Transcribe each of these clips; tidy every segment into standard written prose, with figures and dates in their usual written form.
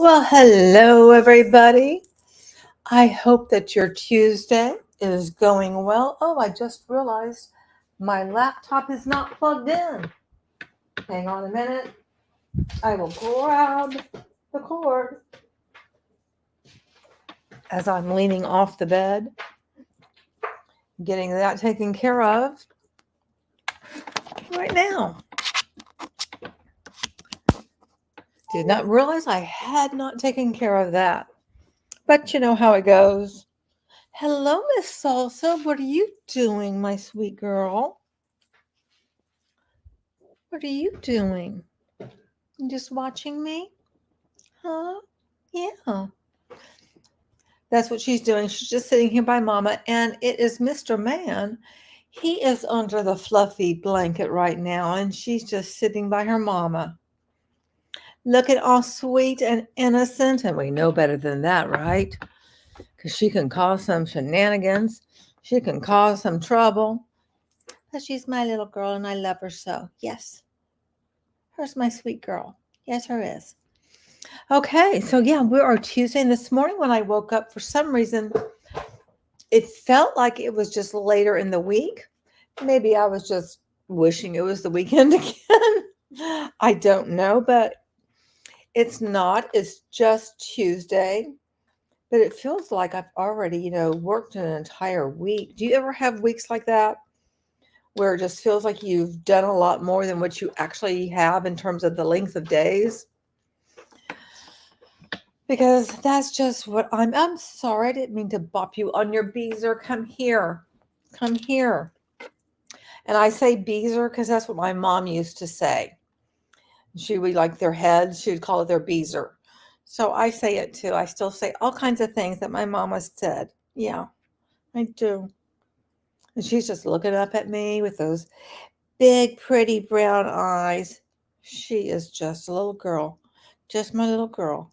Well, hello, everybody. I hope that your Tuesday is going well. Oh, I just realized my laptop is not plugged in. Hang on a minute. I will grab the cord as I'm leaning off the bed, getting that taken care of right now. Did not realize I had not taken care of that. But you know how it goes. Hello, Miss Salsa. What are you doing, my sweet girl? What are you doing? You just watching me? Huh? Yeah. That's what she's doing. She's just sitting here by Mama, and it is Mr. Man. He is under the fluffy blanket right now, and she's just sitting by her Mama. Looking all sweet and innocent, and we know better than that, right? Because she can cause some shenanigans. She can cause some trouble. But she's my little girl, and I love her so. Yes. Her's my sweet girl. Yes, her is. Okay, so yeah, we are Tuesday, and this morning when I woke up, for some reason, it felt like it was just later in the week. Maybe I was just wishing it was the weekend again. I don't know, but it's not. It's just Tuesday, but it feels like I've already, worked an entire week. Do you ever have weeks like that where it just feels like you've done a lot more than what you actually have in terms of the length of days? Because that's just what I'm sorry, I didn't mean to bop you on your beezer. Come here. Come here. And I say beezer because that's what my mom used to say. She would like their heads, she would call it their beezer. So I say it too. I still say all kinds of things that my mama said. Yeah, I do. And she's just looking up at me with those big, pretty brown eyes. She is just a little girl. Just my little girl.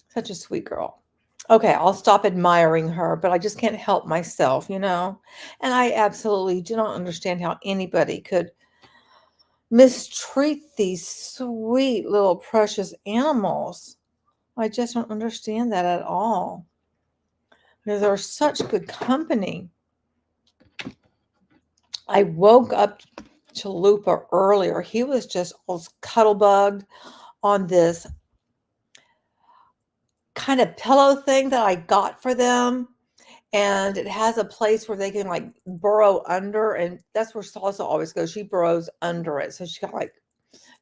Such a sweet girl. Okay, I'll stop admiring her, but I just can't help myself, And I absolutely do not understand how anybody could mistreat these sweet little precious animals. I just don't understand that at all. Because they're such good company. I woke up Chalupa earlier. He was just all cuddlebugged on this kind of pillow thing that I got for them. And it has a place where they can like burrow under, and that's where Salsa always goes. She burrows under it. So she got like,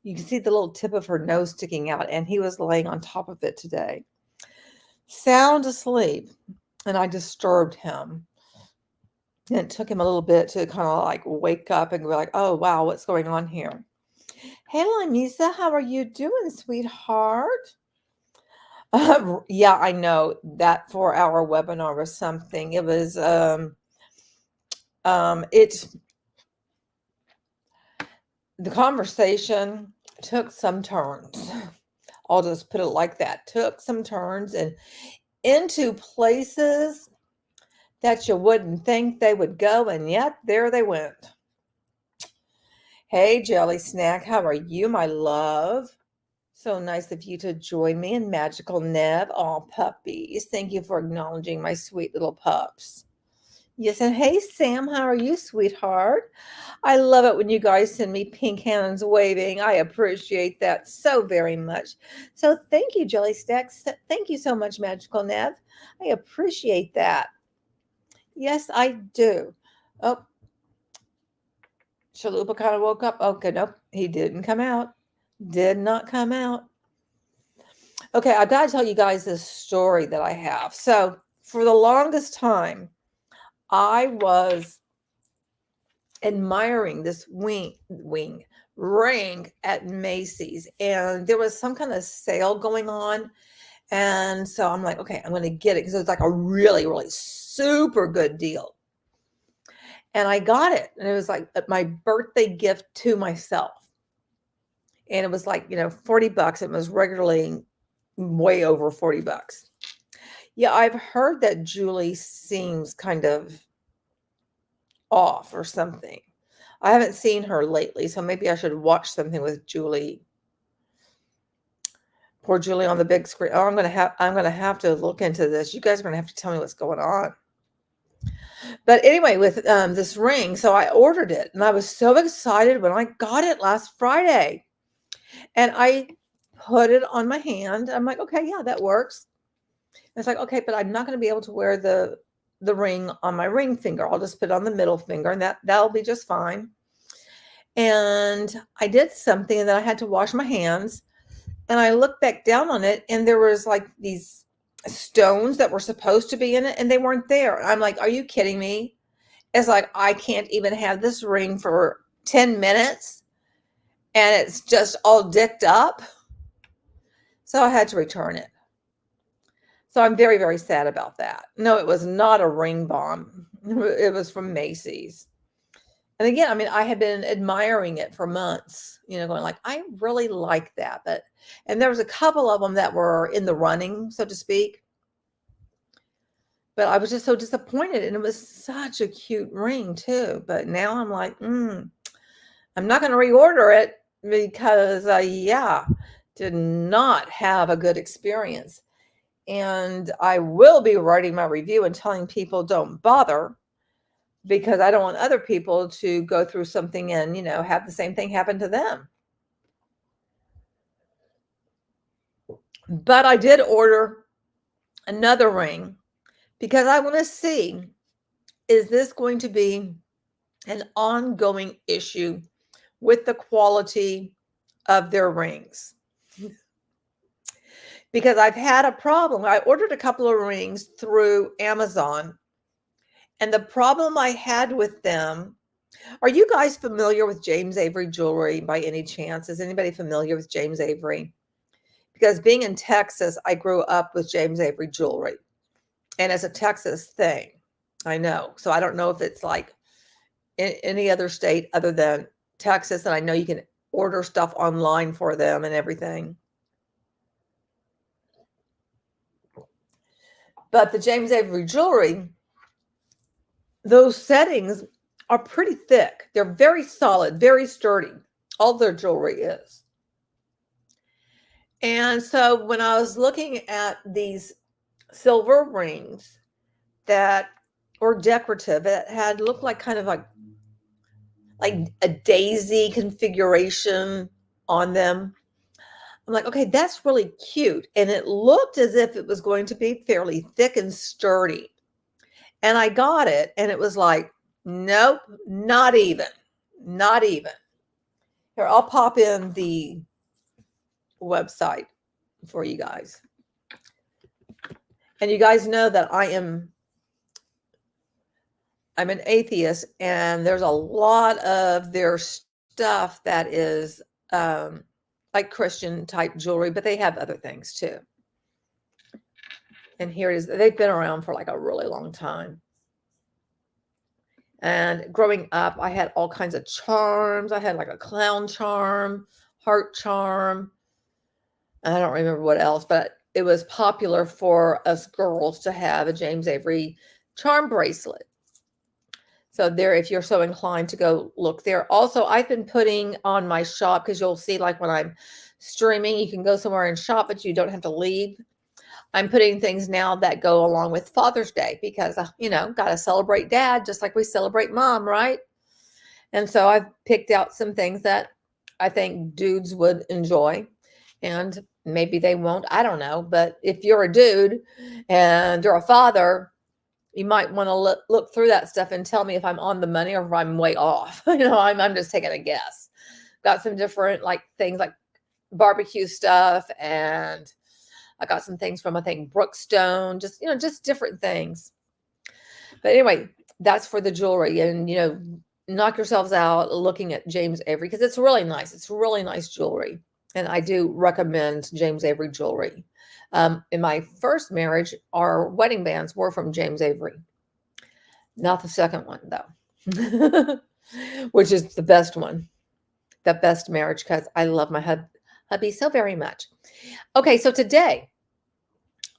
you can see the little tip of her nose sticking out, and he was laying on top of it today. Sound asleep, and I disturbed him. And it took him a little bit to kind of like wake up and be like, oh, wow, what's going on here? Hey, Lamisa, how are you doing, sweetheart? Yeah, I know that 4-hour webinar was something. It was, the conversation took some turns. I'll just put it like that. Took some turns and into places that you wouldn't think they would go, and yet there they went. Hey, Jelly Snack, how are you, my love? So nice of you to join me in Magical Nev. All puppies. Thank you for acknowledging my sweet little pups. Yes, and hey, Sam, how are you, sweetheart? I love it when you guys send me pink hands waving. I appreciate that so very much. So thank you, Jelly Stacks. Thank you so much, Magical Nev. I appreciate that. Yes, I do. Oh, Chalupa kind of woke up. Okay, nope, he didn't come out. Did not come out. Okay, I got to tell you guys this story that I have. So for the longest time, I was admiring this ring at Macy's, and there was some kind of sale going on. And so I'm like, okay, I'm going to get it because it was like a really, really super good deal. And I got it. And it was like my birthday gift to myself. And it was like, $40. It was regularly way over $40. Yeah, I've heard that Julie seems kind of off or something. I haven't seen her lately, so maybe I should watch something with Julie Poor Julie on the big screen. Oh, I'm gonna have to look into this. You guys are gonna have to tell me what's going on. But anyway, with this ring, so I ordered it, and I was so excited when I got it last Friday, and I put it on my hand. I'm like, okay, yeah, that works. And it's like, okay, but I'm not going to be able to wear the ring on my ring finger. I'll just put it on the middle finger, and that'll be just fine. And I did something, and then I had to wash my hands. And I looked back down on it, and there was like these stones that were supposed to be in it, and they weren't there. I'm like, are you kidding me? It's like, I can't even have this ring for 10 minutes, and it's just all dicked up. So I had to return it. So I'm very, very sad about that. No, it was not a ring bomb. It was from Macy's. And again, I mean, I had been admiring it for months, going like, I really like that. And there was a couple of them that were in the running, so to speak. But I was just so disappointed. And it was such a cute ring too. But now I'm like, I'm not going to reorder it because, did not have a good experience. And I will be writing my review and telling people don't bother, because I don't want other people to go through something and, have the same thing happen to them. But I did order another ring because I want to see, is this going to be an ongoing issue with the quality of their rings? Because I've had a problem. I ordered a couple of rings through Amazon, and the problem I had with them, are you guys familiar with James Avery jewelry by any chance? Is anybody familiar with James Avery? Because being in Texas, I grew up with James Avery jewelry. And it's a Texas thing, I know. So I don't know if it's like in any other state other than Texas. And I know you can order stuff online for them and everything. But the James Avery jewelry, those settings are pretty thick. They're very solid, very sturdy. All their jewelry is. And so when I was looking at these silver rings that were decorative, it had looked like kind of like a daisy configuration on them. I'm like, okay, that's really cute. And it looked as if it was going to be fairly thick and sturdy. And I got it, and it was like, nope, not even. Here, I'll pop in the website for you guys. And you guys know that I'm an atheist, and there's a lot of their stuff that is like Christian type jewelry, but they have other things too. And here it is. They've been around for like a really long time. And growing up, I had all kinds of charms. I had like a clown charm, heart charm. I don't remember what else, but it was popular for us girls to have a James Avery charm bracelet. So there, if you're so inclined to go look there. Also, I've been putting on my shop, because you'll see like when I'm streaming, you can go somewhere and shop, but you don't have to leave. I'm putting things now that go along with Father's Day, because, got to celebrate dad just like we celebrate mom, right? And so I've picked out some things that I think dudes would enjoy, and maybe they won't. I don't know. But if you're a dude and you're a father, you might want to look through that stuff and tell me if I'm on the money or if I'm way off. I'm just taking a guess. Got some different things like barbecue stuff, and I got some things from, I think, Brookstone, just different things. But anyway, that's for the jewelry. And, knock yourselves out looking at James Avery, because it's really nice. It's really nice jewelry. And I do recommend James Avery jewelry. In my first marriage, our wedding bands were from James Avery. Not the second one, though, which is the best one, the best marriage, because I love my hubby so very much. Okay, so today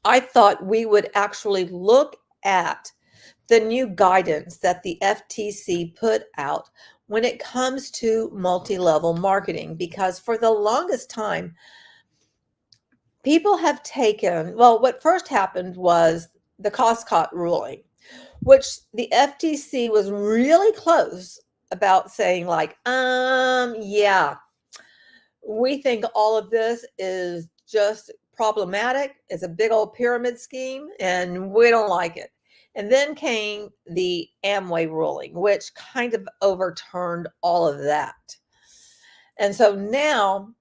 I thought we would actually look at the new guidance that the FTC put out when it comes to multi-level marketing, because for the longest time, people have taken, well, what first happened was the Costco ruling, which the FTC was really close about saying, like, yeah, we think all of this is just problematic. It's a big old pyramid scheme, and we don't like it. And then came the Amway ruling, which kind of overturned all of that. And so now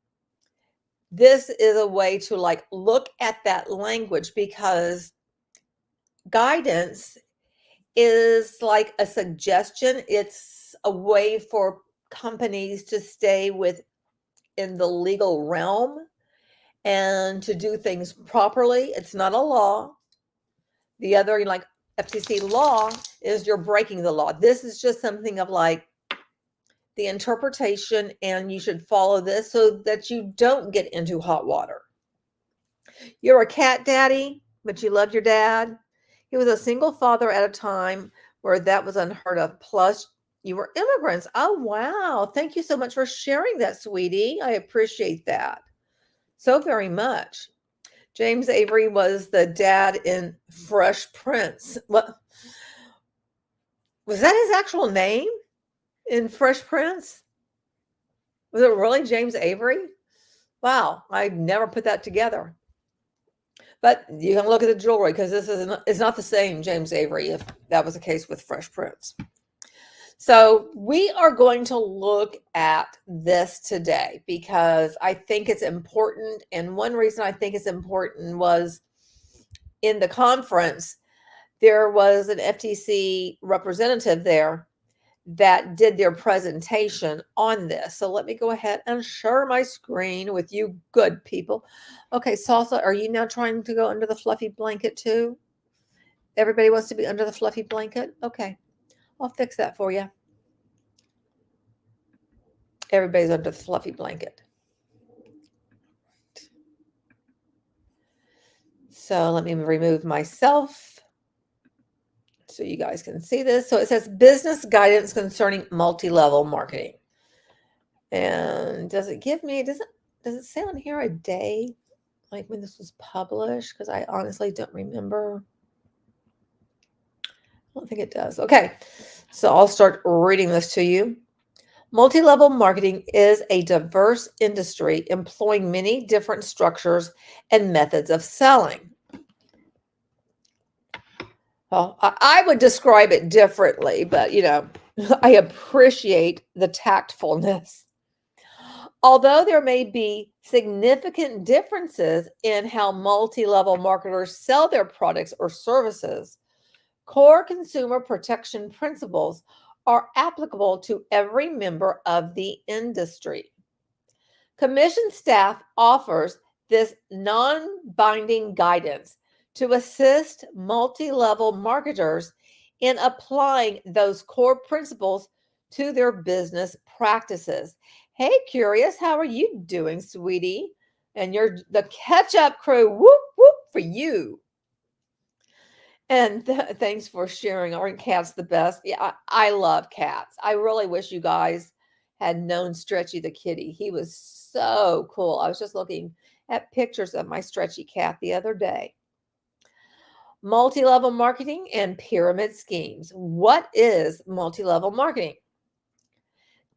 this is a way to like look at that language, because guidance is like a suggestion. It's a way for companies to stay within the legal realm and to do things properly. It's not a law. The other, like FTC law, is you're breaking the law. This is just something of like the interpretation, and you should follow this so that you don't get into hot water. You're a cat daddy, but you love your dad. He was a single father at a time where that was unheard of. Plus, you were immigrants. Oh, wow. Thank you so much for sharing that, sweetie. I appreciate that so very much. James Avery was the dad in Fresh Prince. What was that, his actual name in Fresh Prince? Was it really James Avery? Wow, I never put that together. But you can look at the jewelry, because this is not the same James Avery, if that was the case with Fresh Prince. So we are going to look at this today because I think it's important. And one reason I think it's important was in the conference, there was an FTC representative there that did their presentation on this. So let me go ahead and share my screen with you good people. Okay, Salsa, are you now trying to go under the fluffy blanket too? Everybody wants to be under the fluffy blanket? Okay, I'll fix that for you. Everybody's under the fluffy blanket. So let me remove myself so you guys can see this. So it says business guidance concerning multi-level marketing. And does it give me, does it say on here a day, like when this was published? Because I honestly don't remember. I don't think it does. Okay, so I'll start reading this to you. Multi-level marketing is a diverse industry employing many different structures and methods of selling. Well, I would describe it differently, but I appreciate the tactfulness. Although there may be significant differences in how multi-level marketers sell their products or services, core consumer protection principles are applicable to every member of the industry. Commission staff offers this non-binding guidance to assist multi-level marketers in applying those core principles to their business practices. Hey, Curious, how are you doing, sweetie? And you're the catch-up crew. Whoop, whoop for you. And thanks for sharing. Aren't cats the best? Yeah, I love cats. I really wish you guys had known Stretchy the kitty. He was so cool. I was just looking at pictures of my Stretchy cat the other day. Multi-level marketing and pyramid schemes. What is multi-level marketing?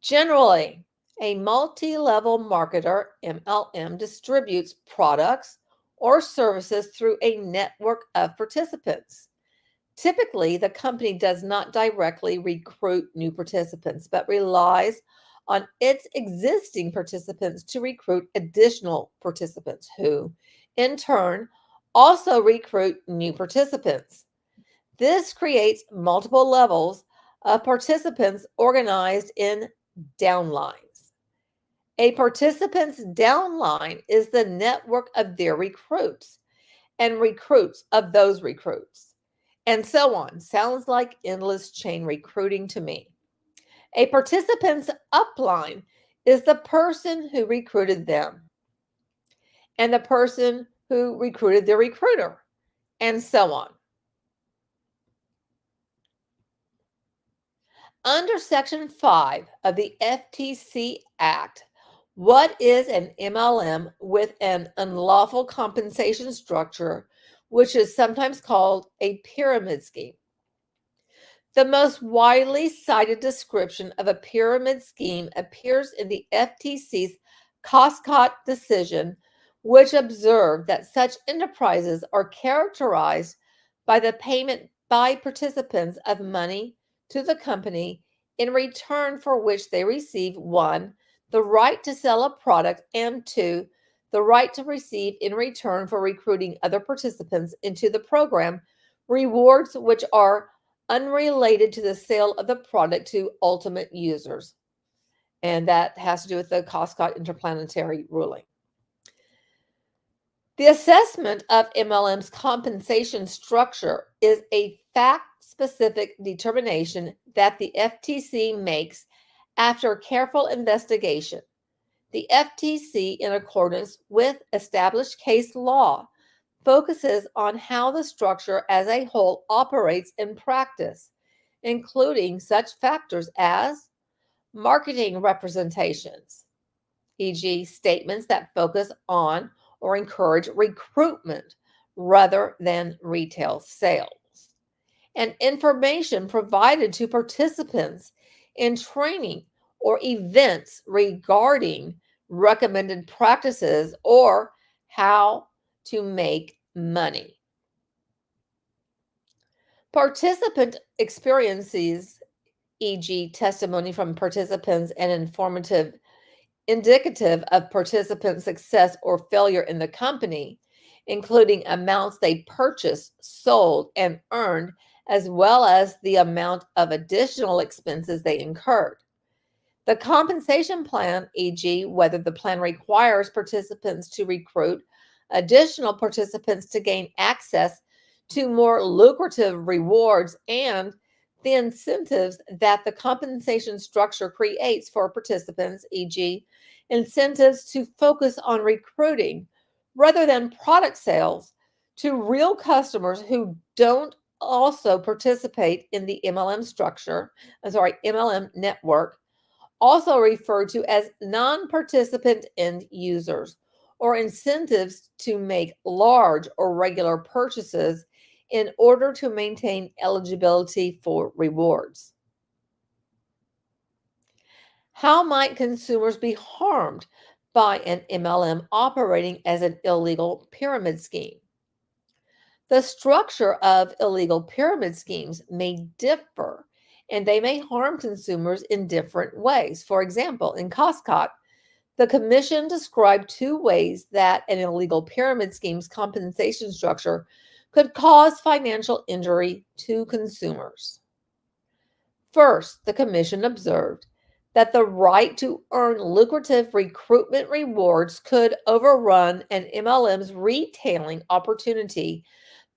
Generally, a multi-level marketer, MLM, distributes products or services through a network of participants. Typically, the company does not directly recruit new participants, but relies on its existing participants to recruit additional participants who, in turn, also recruit new participants. This creates multiple levels of participants organized in downlines. A participant's downline is the network of their recruits and recruits of those recruits, and so on. Sounds like endless chain recruiting to me. A participant's upline is the person who recruited them and the person who recruited their recruiter, and so on. Under Section 5 of the FTC Act, What is an MLM with an unlawful compensation structure, which is sometimes called a pyramid scheme? The most widely cited description of a pyramid scheme appears in the FTC's Coscott decision, which observed that such enterprises are characterized by the payment by participants of money to the company in return for which they receive 1, the right to sell a product, and 2, the right to receive in return for recruiting other participants into the program rewards which are unrelated to the sale of the product to ultimate users. And that has to do with the Coscott interplanetary ruling. The assessment of MLM's compensation structure is a fact-specific determination that the FTC makes after careful investigation. The FTC, in accordance with established case law, focuses on how the structure as a whole operates in practice, including such factors as marketing representations, e.g., statements that focus on or encourage recruitment rather than retail sales, and information provided to participants in training or events regarding recommended practices or how to make money. Participant experiences, e.g., testimony from participants and indicative of participant success or failure in the company, including amounts they purchased, sold, and earned, as well as the amount of additional expenses they incurred. The compensation plan, e.g., whether the plan requires participants to recruit additional participants to gain access to more lucrative rewards, and the incentives that the compensation structure creates for participants, e.g., incentives to focus on recruiting rather than product sales to real customers who don't also participate in the MLM network, also referred to as non-participant end users, or incentives to make large or regular purchases in order to maintain eligibility for rewards. How might consumers be harmed by an MLM operating as an illegal pyramid scheme? The structure of illegal pyramid schemes may differ, and they may harm consumers in different ways. For example, in Coscott, the commission described 2 ways that an illegal pyramid scheme's compensation structure could cause financial injury to consumers. First, the commission observed that the right to earn lucrative recruitment rewards could overrun an MLM's retailing opportunity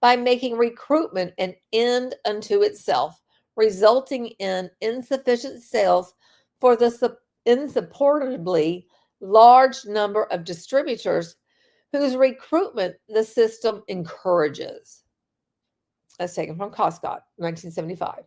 by making recruitment an end unto itself, resulting in insufficient sales for the insupportably large number of distributors whose recruitment the system encourages. That's taken from Coscott, 1975.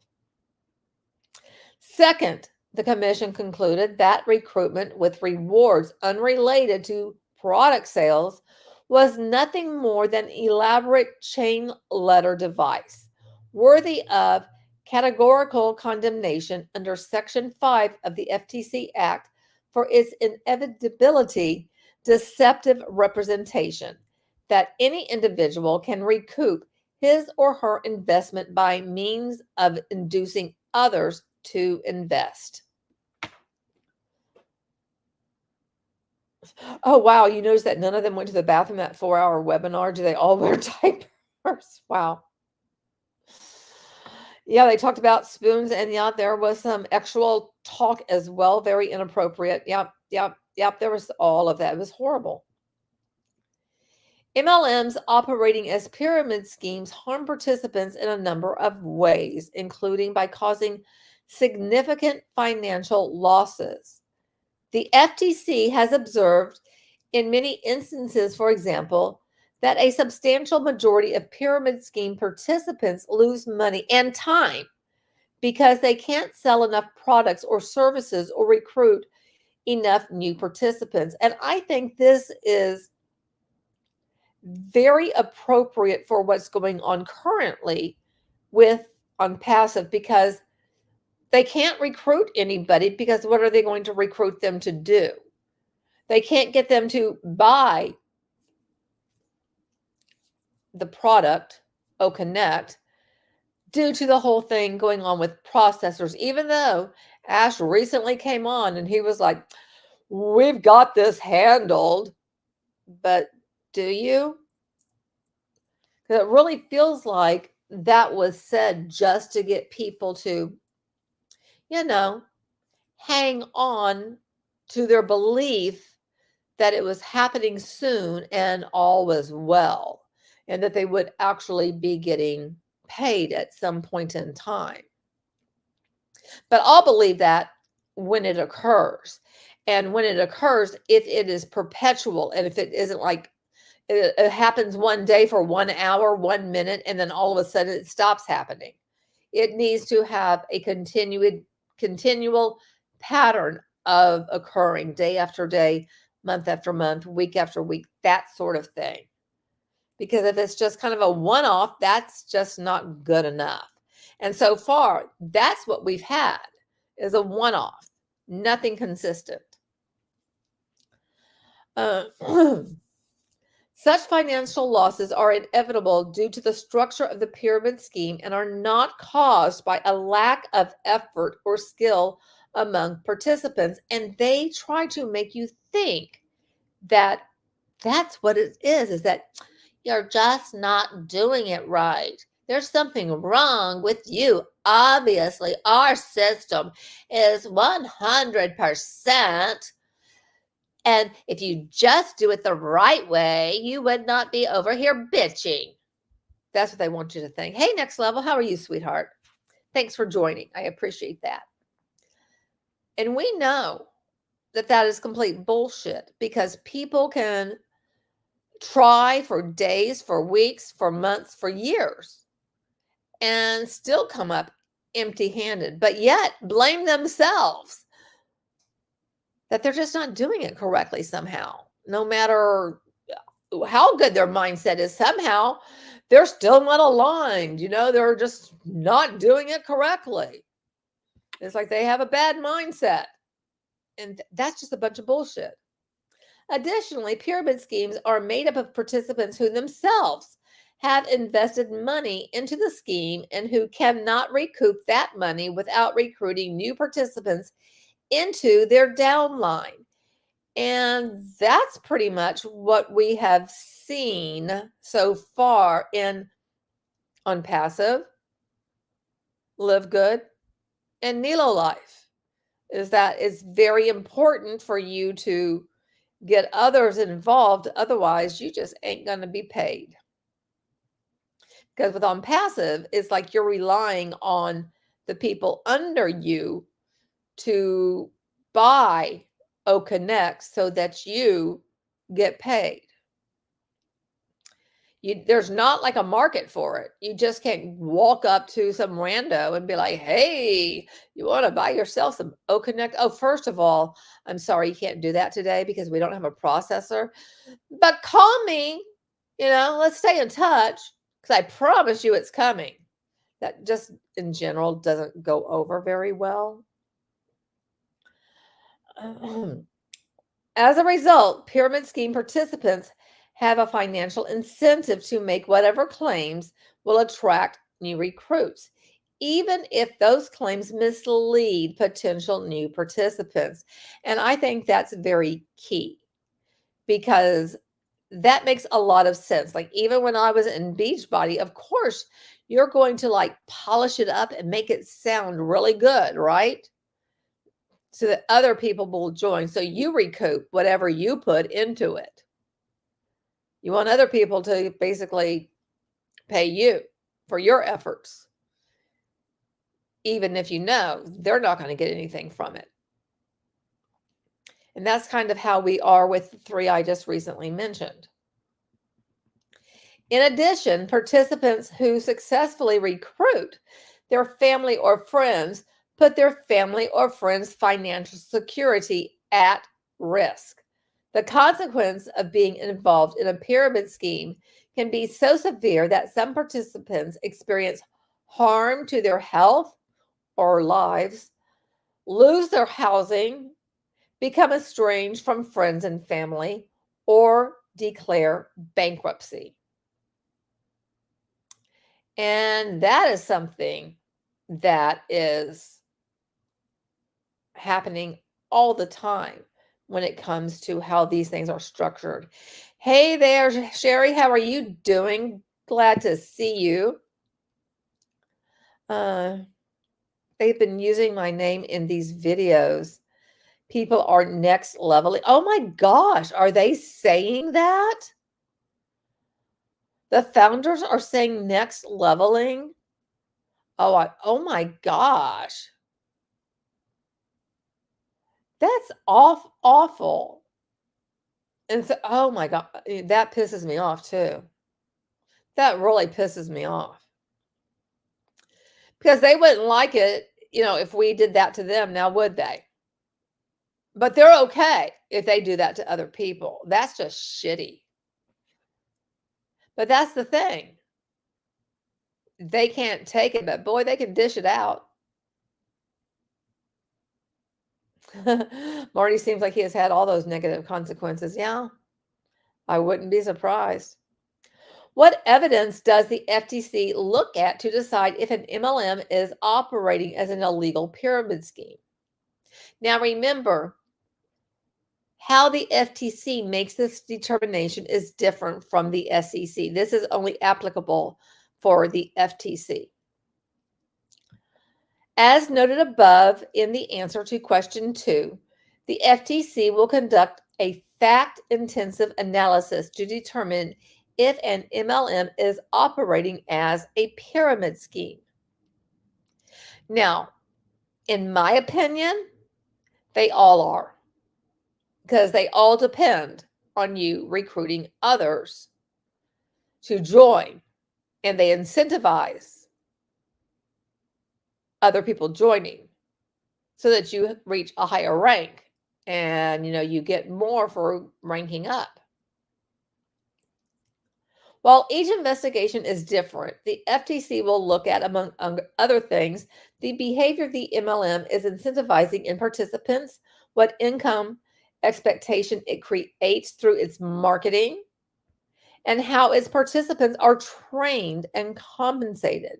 Second, the commission concluded that recruitment with rewards unrelated to product sales was nothing more than an elaborate chain letter device, worthy of categorical condemnation under Section 5 of the FTC Act for its inevitability deceptive representation that any individual can recoup his or her investment by means of inducing others to invest. Oh, wow. You notice that none of them went to the bathroom that 4-hour webinar? Do they all wear diapers? Wow. Yeah, they talked about spoons, and yeah, there was some actual talk as well, very inappropriate. Yep. There was all of that. It was horrible. MLMs operating as pyramid schemes harm participants in a number of ways, including by causing significant financial losses. The FTC has observed in many instances, for example, that a substantial majority of pyramid scheme participants lose money and time because they can't sell enough products or services or recruit enough new participants. And I think this is very appropriate for what's going on currently with ONPASSIVE, because they can't recruit anybody, because what are they going to recruit them to do? They can't get them to buy the product, OConnect, due to the whole thing going on with processors, even though Ash recently came on and he was like, we've got this handled. But do you? Because it really feels like that was said just to get people to, hang on to their belief that it was happening soon and all was well, and that they would actually be getting paid at some point in time. But I'll believe that when it occurs. And when it occurs, if it is perpetual, and if it isn't like it happens one day for 1 hour, 1 minute, and then all of a sudden it stops happening. It needs to have a continual pattern of occurring day after day, month after month, week after week, that sort of thing. Because if it's just kind of a one-off, that's just not good enough. And so far, that's what we've had, is a one-off, nothing consistent. Such financial losses are inevitable due to the structure of the pyramid scheme and are not caused by a lack of effort or skill among participants. And they try to make you think that that's what it is that you're just not doing it right. There's something wrong with you. Obviously, our system is 100%. And if you just do it the right way, you would not be over here bitching. That's what they want you to think. Hey, Next Level, how are you, sweetheart? Thanks for joining. I appreciate that. And we know that that is complete bullshit, because people can try for days, for weeks, for months, for years, and still come up empty-handed, but yet blame themselves that they're just not doing it correctly somehow. No matter how good their mindset is, somehow they're still not aligned. They're just not doing it correctly. It's like they have a bad mindset. And that's just a bunch of bullshit. Additionally, pyramid schemes are made up of participants who themselves have invested money into the scheme and who cannot recoup that money without recruiting new participants into their downline. And that's pretty much what we have seen so far in ONPASSIVE, Live Good, and Nilo Life, is that it's very important for you to get others involved. Otherwise, you just ain't going to be paid. Because with ONPASSIVE, it's like you're relying on the people under you to buy OConnect so that you get paid. There's not like a market for it. You just can't walk up to some rando and be like, hey, you want to buy yourself some OConnect? Oh, first of all, I'm sorry, you can't do that today because we don't have a processor. But call me, let's stay in touch, because I promise you it's coming. That just in general doesn't go over very well. As a result, pyramid scheme participants have a financial incentive to make whatever claims will attract new recruits, even if those claims mislead potential new participants. And I think that's very key, because that makes a lot of sense. Like, even when I was in Beachbody, of course, you're going to polish it up and make it sound really good, right? So that other people will join. So you recoup whatever you put into it. You want other people to basically pay you for your efforts, even if they're not going to get anything from it. And that's kind of how we are with the 3 I just recently mentioned. In addition, participants who successfully recruit their family or friends put their family or friends' financial security at risk. The consequence of being involved in a pyramid scheme can be so severe that some participants experience harm to their health or lives, lose their housing, become estranged from friends and family, or declare bankruptcy. And that is something that is happening all the time when it comes to how these things are structured. Hey there, Sherry, how are you doing? Glad to see you. They've been using my name in these videos. People are next leveling. Oh my gosh, are they saying that? The founders are saying next leveling? Oh my gosh. That's awful. And so, oh my God, that pisses me off too. That really pisses me off. Because they wouldn't like it, if we did that to them, now would they? But they're okay if they do that to other people. That's just shitty. But that's the thing. They can't take it, but boy, they can dish it out. Marty seems like he has had all those negative consequences. Yeah, I wouldn't be surprised. What evidence does the FTC look at to decide if an MLM is operating as an illegal pyramid scheme? Now, remember, how the FTC makes this determination is different from the SEC. This is only applicable for the FTC. As noted above in the answer to question 2, the FTC will conduct a fact-intensive analysis to determine if an MLM is operating as a pyramid scheme. Now, in my opinion, they all are, because they all depend on you recruiting others to join, and they incentivize other people joining so that you reach a higher rank and you get more for ranking up. While each investigation is different, the FTC will look at, among other things, the behavior of the MLM is incentivizing in participants, what income expectation it creates through its marketing, and how its participants are trained and compensated.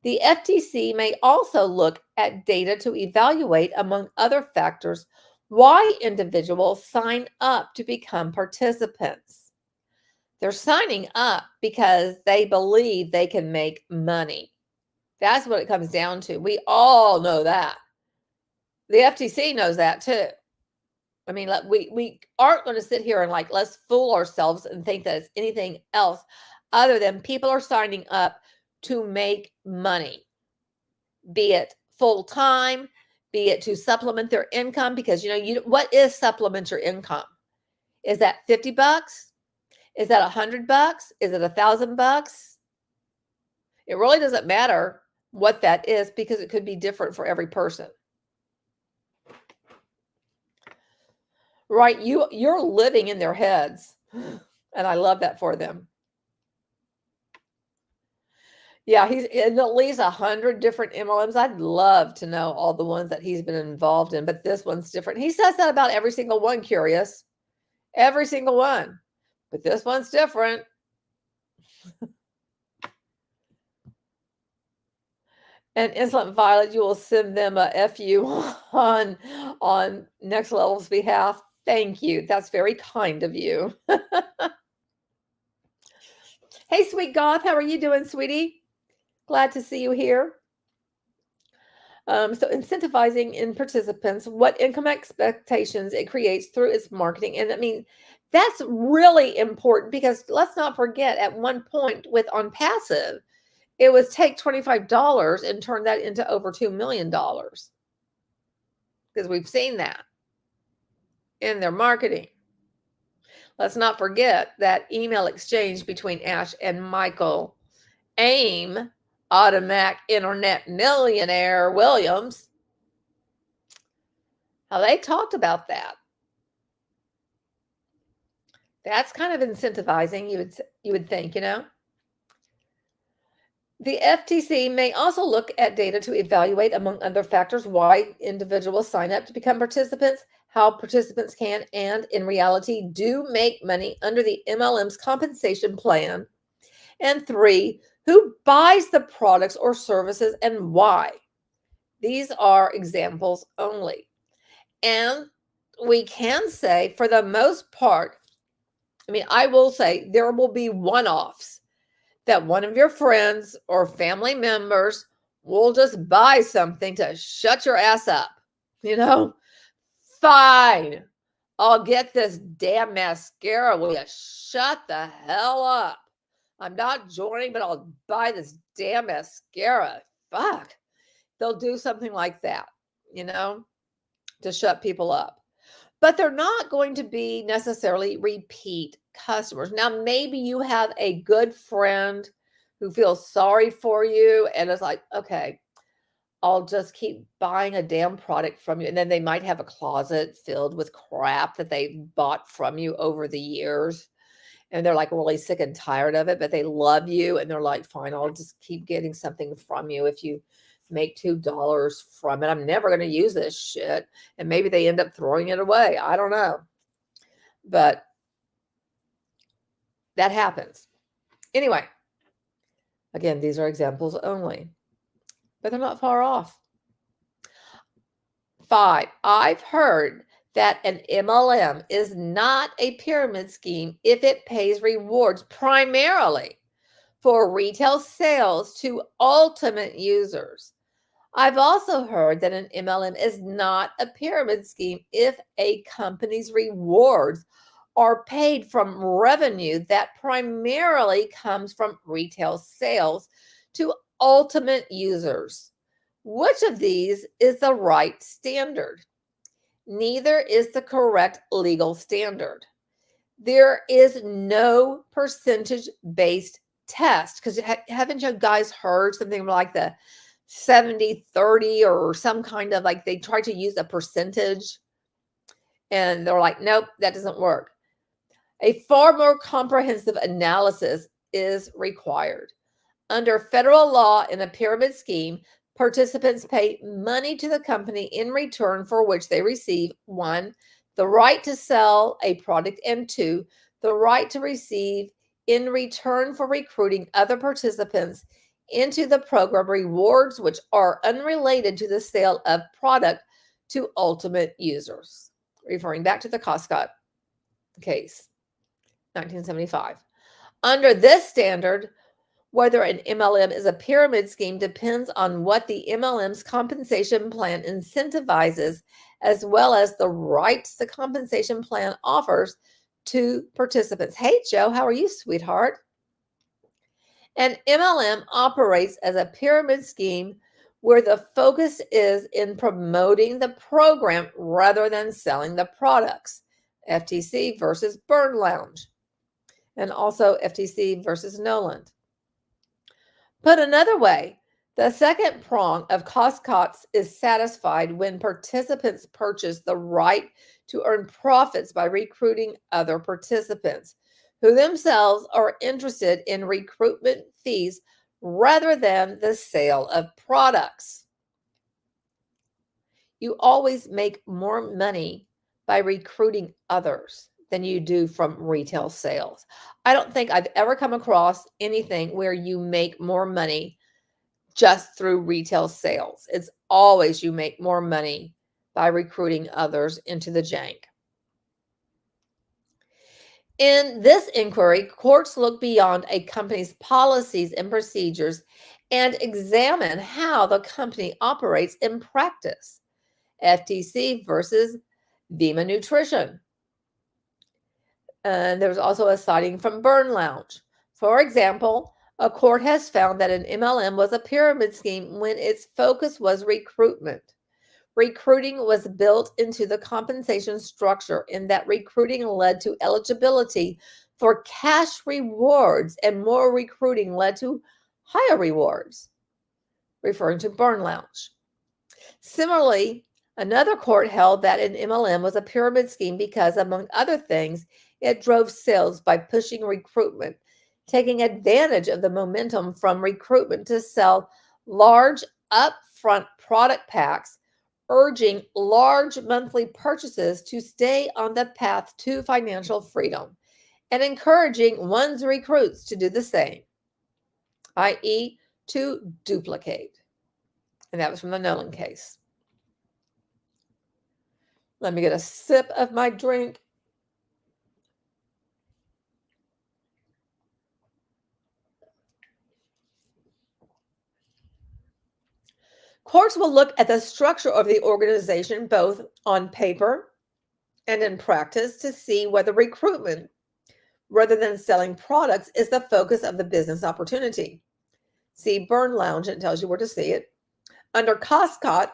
The FTC may also look at data to evaluate, among other factors, why individuals sign up to become participants. They're signing up because they believe they can make money. That's what it comes down to. We all know that. The FTC knows that too. I mean, we aren't going to sit here and let's fool ourselves and think that it's anything else other than people are signing up to make money, be it full time, be it to supplement their income. Because what is supplement your income? Is that $50? Is that $100? Is it $1,000? It really doesn't matter what that is, because it could be different for every person. Right? You're living in their heads, and I love that for them. Yeah, he's in at least 100 different MLMs. I'd love to know all the ones that he's been involved in, but this one's different. He says that about every single one, Curious. Every single one. But this one's different. And Insolent Violet, you will send them a FU on Next Level's behalf. Thank you. That's very kind of you. Hey, Sweet Goth, how are you doing, sweetie? Glad to see you here. So incentivizing in participants, what income expectations it creates through its marketing. And I mean, that's really important, because let's not forget, at one point with ONPASSIVE, it was take $25 and turn that into over $2 million. Because we've seen that in their marketing. Let's not forget that email exchange between Ash and Michael AIM, Automatic Internet Millionaire Williams. how they talked about that. That's kind of incentivizing, you would think, you know. The FTC may also look at data to evaluate, among other factors, why individuals sign up to become participants, how participants can and in reality do make money under the MLM's compensation plan, and 3, who buys the products or services and why. These are examples only. And we can say, for the most part, I will say there will be one-offs that one of your friends or family members will just buy something to shut your ass up. You know, fine, I'll get this damn mascara. Will you shut the hell up? I'm not joining, but I'll buy this damn mascara. Fuck. They'll do something like that, you know, to shut people up. But they're not going to be necessarily repeat customers. Now, maybe you have a good friend who feels sorry for you and is like, okay, I'll just keep buying a damn product from you. And then they might have a closet filled with crap that they bought from you over the years. And they're like really sick and tired of it, but they love you. And they're like, fine, I'll just keep getting something from you if you make $2 from it. I'm never going to use this shit. And maybe they end up throwing it away. I don't know. But that happens. Anyway, again, these are examples only, but they're not far off. 5, I've heard that an MLM is not a pyramid scheme if it pays rewards primarily for retail sales to ultimate users. I've also heard that an MLM is not a pyramid scheme if a company's rewards are paid from revenue that primarily comes from retail sales to ultimate users. Which of these is the right standard? Neither is the correct legal standard. There is no percentage-based test, because haven't you guys heard something like the 70-30 or some kind of, like, they try to use a percentage and they're like, nope, that doesn't work. A far more comprehensive analysis is required. Under federal law, in a pyramid scheme, participants pay money to the company in return for which they receive 1, the right to sell a product, and 2, the right to receive in return for recruiting other participants into the program rewards which are unrelated to the sale of product to ultimate users. Referring back to the Costco case, 1975. Under this standard, whether an MLM is a pyramid scheme depends on what the MLM's compensation plan incentivizes, as well as the rights the compensation plan offers to participants. Hey, Joe, how are you, sweetheart? An MLM operates as a pyramid scheme where the focus is in promoting the program rather than selling the products. FTC versus Burn Lounge, and also FTC versus Noland. Put another way, the second prong of cost cuts is satisfied when participants purchase the right to earn profits by recruiting other participants who themselves are interested in recruitment fees rather than the sale of products. You always make more money by recruiting others than you do from retail sales. I don't think I've ever come across anything where you make more money just through retail sales. It's always you make more money by recruiting others into the jank. In this inquiry, courts look beyond a company's policies and procedures and examine how the company operates in practice. FTC versus Vima Nutrition. And there's also a citing from Burn Lounge. For example, a court has found that an MLM was a pyramid scheme when its focus was recruitment. Recruiting was built into the compensation structure in that recruiting led to eligibility for cash rewards, and more recruiting led to higher rewards, referring to Burn Lounge. Similarly, Another court held that an MLM was a pyramid scheme because, among other things, it drove sales by pushing recruitment, taking advantage of the momentum from recruitment to sell large upfront product packs, urging large monthly purchases to stay on the path to financial freedom, and encouraging one's recruits to do the same, i.e., to duplicate. And that was from the Nolan case. Let me get a sip of my drink. Courts will look at the structure of the organization, both on paper and in practice, to see whether recruitment, rather than selling products, is the focus of the business opportunity. See Burn Lounge, and it tells you where to see it. Under Costco,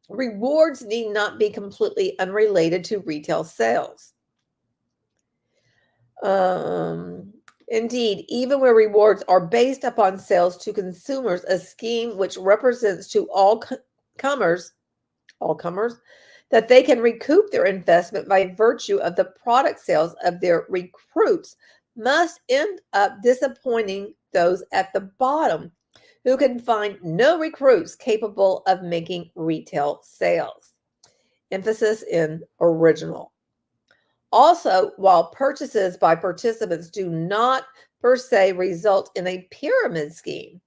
rewards need not be completely unrelated to retail sales. Indeed, even where rewards are based upon sales to consumers, a scheme which represents to all comers, that they can recoup their investment by virtue of the product sales of their recruits must end up disappointing those at the bottom who can find no recruits capable of making retail sales. Emphasis in original. Also, while purchases by participants do not per se result in a pyramid scheme,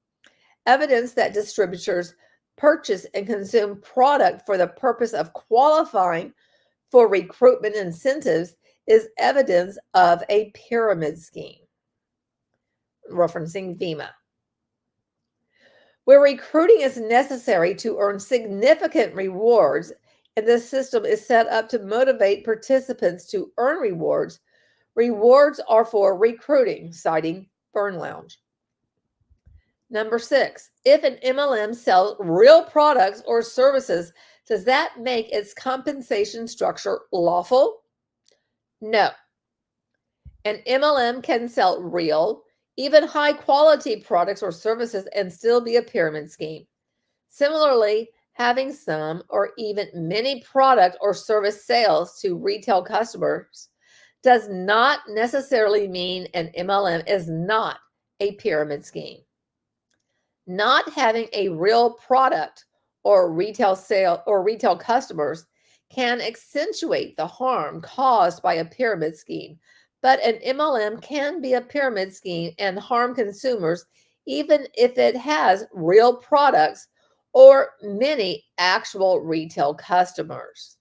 evidence that distributors purchase and consume product for the purpose of qualifying for recruitment incentives is evidence of a pyramid scheme. Referencing VEMA. Where recruiting is necessary to earn significant rewards, and the system is set up to motivate participants to earn rewards, rewards are for recruiting, citing Burn Lounge. Number 6, if an MLM sells real products or services, does that make its compensation structure lawful? No. An MLM can sell real, even high-quality products or services and still be a pyramid scheme. Similarly, having some or even many product or service sales to retail customers does not necessarily mean an MLM is not a pyramid scheme. Not having a real product or retail sale or retail customers can accentuate the harm caused by a pyramid scheme, but an MLM can be a pyramid scheme and harm consumers even if it has real products or many actual retail customers.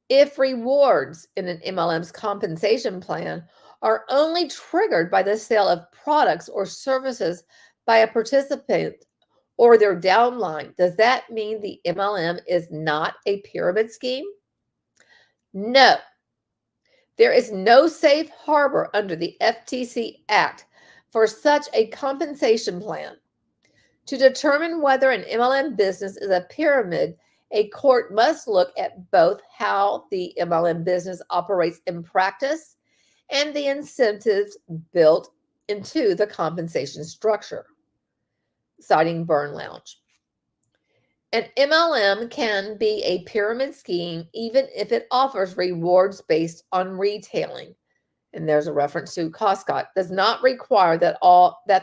If rewards in an MLM's compensation plan are only triggered by the sale of products or services by a participant or their downline, does that mean the MLM is not a pyramid scheme? No. There is no safe harbor under the FTC Act for such a compensation plan. To determine whether an MLM business is a pyramid, a court must look at both how the MLM business operates in practice and the incentives built into the compensation structure. Citing Burn Lounge. An MLM can be a pyramid scheme even if it offers rewards based on retailing. And there's a reference to Costco, does not require that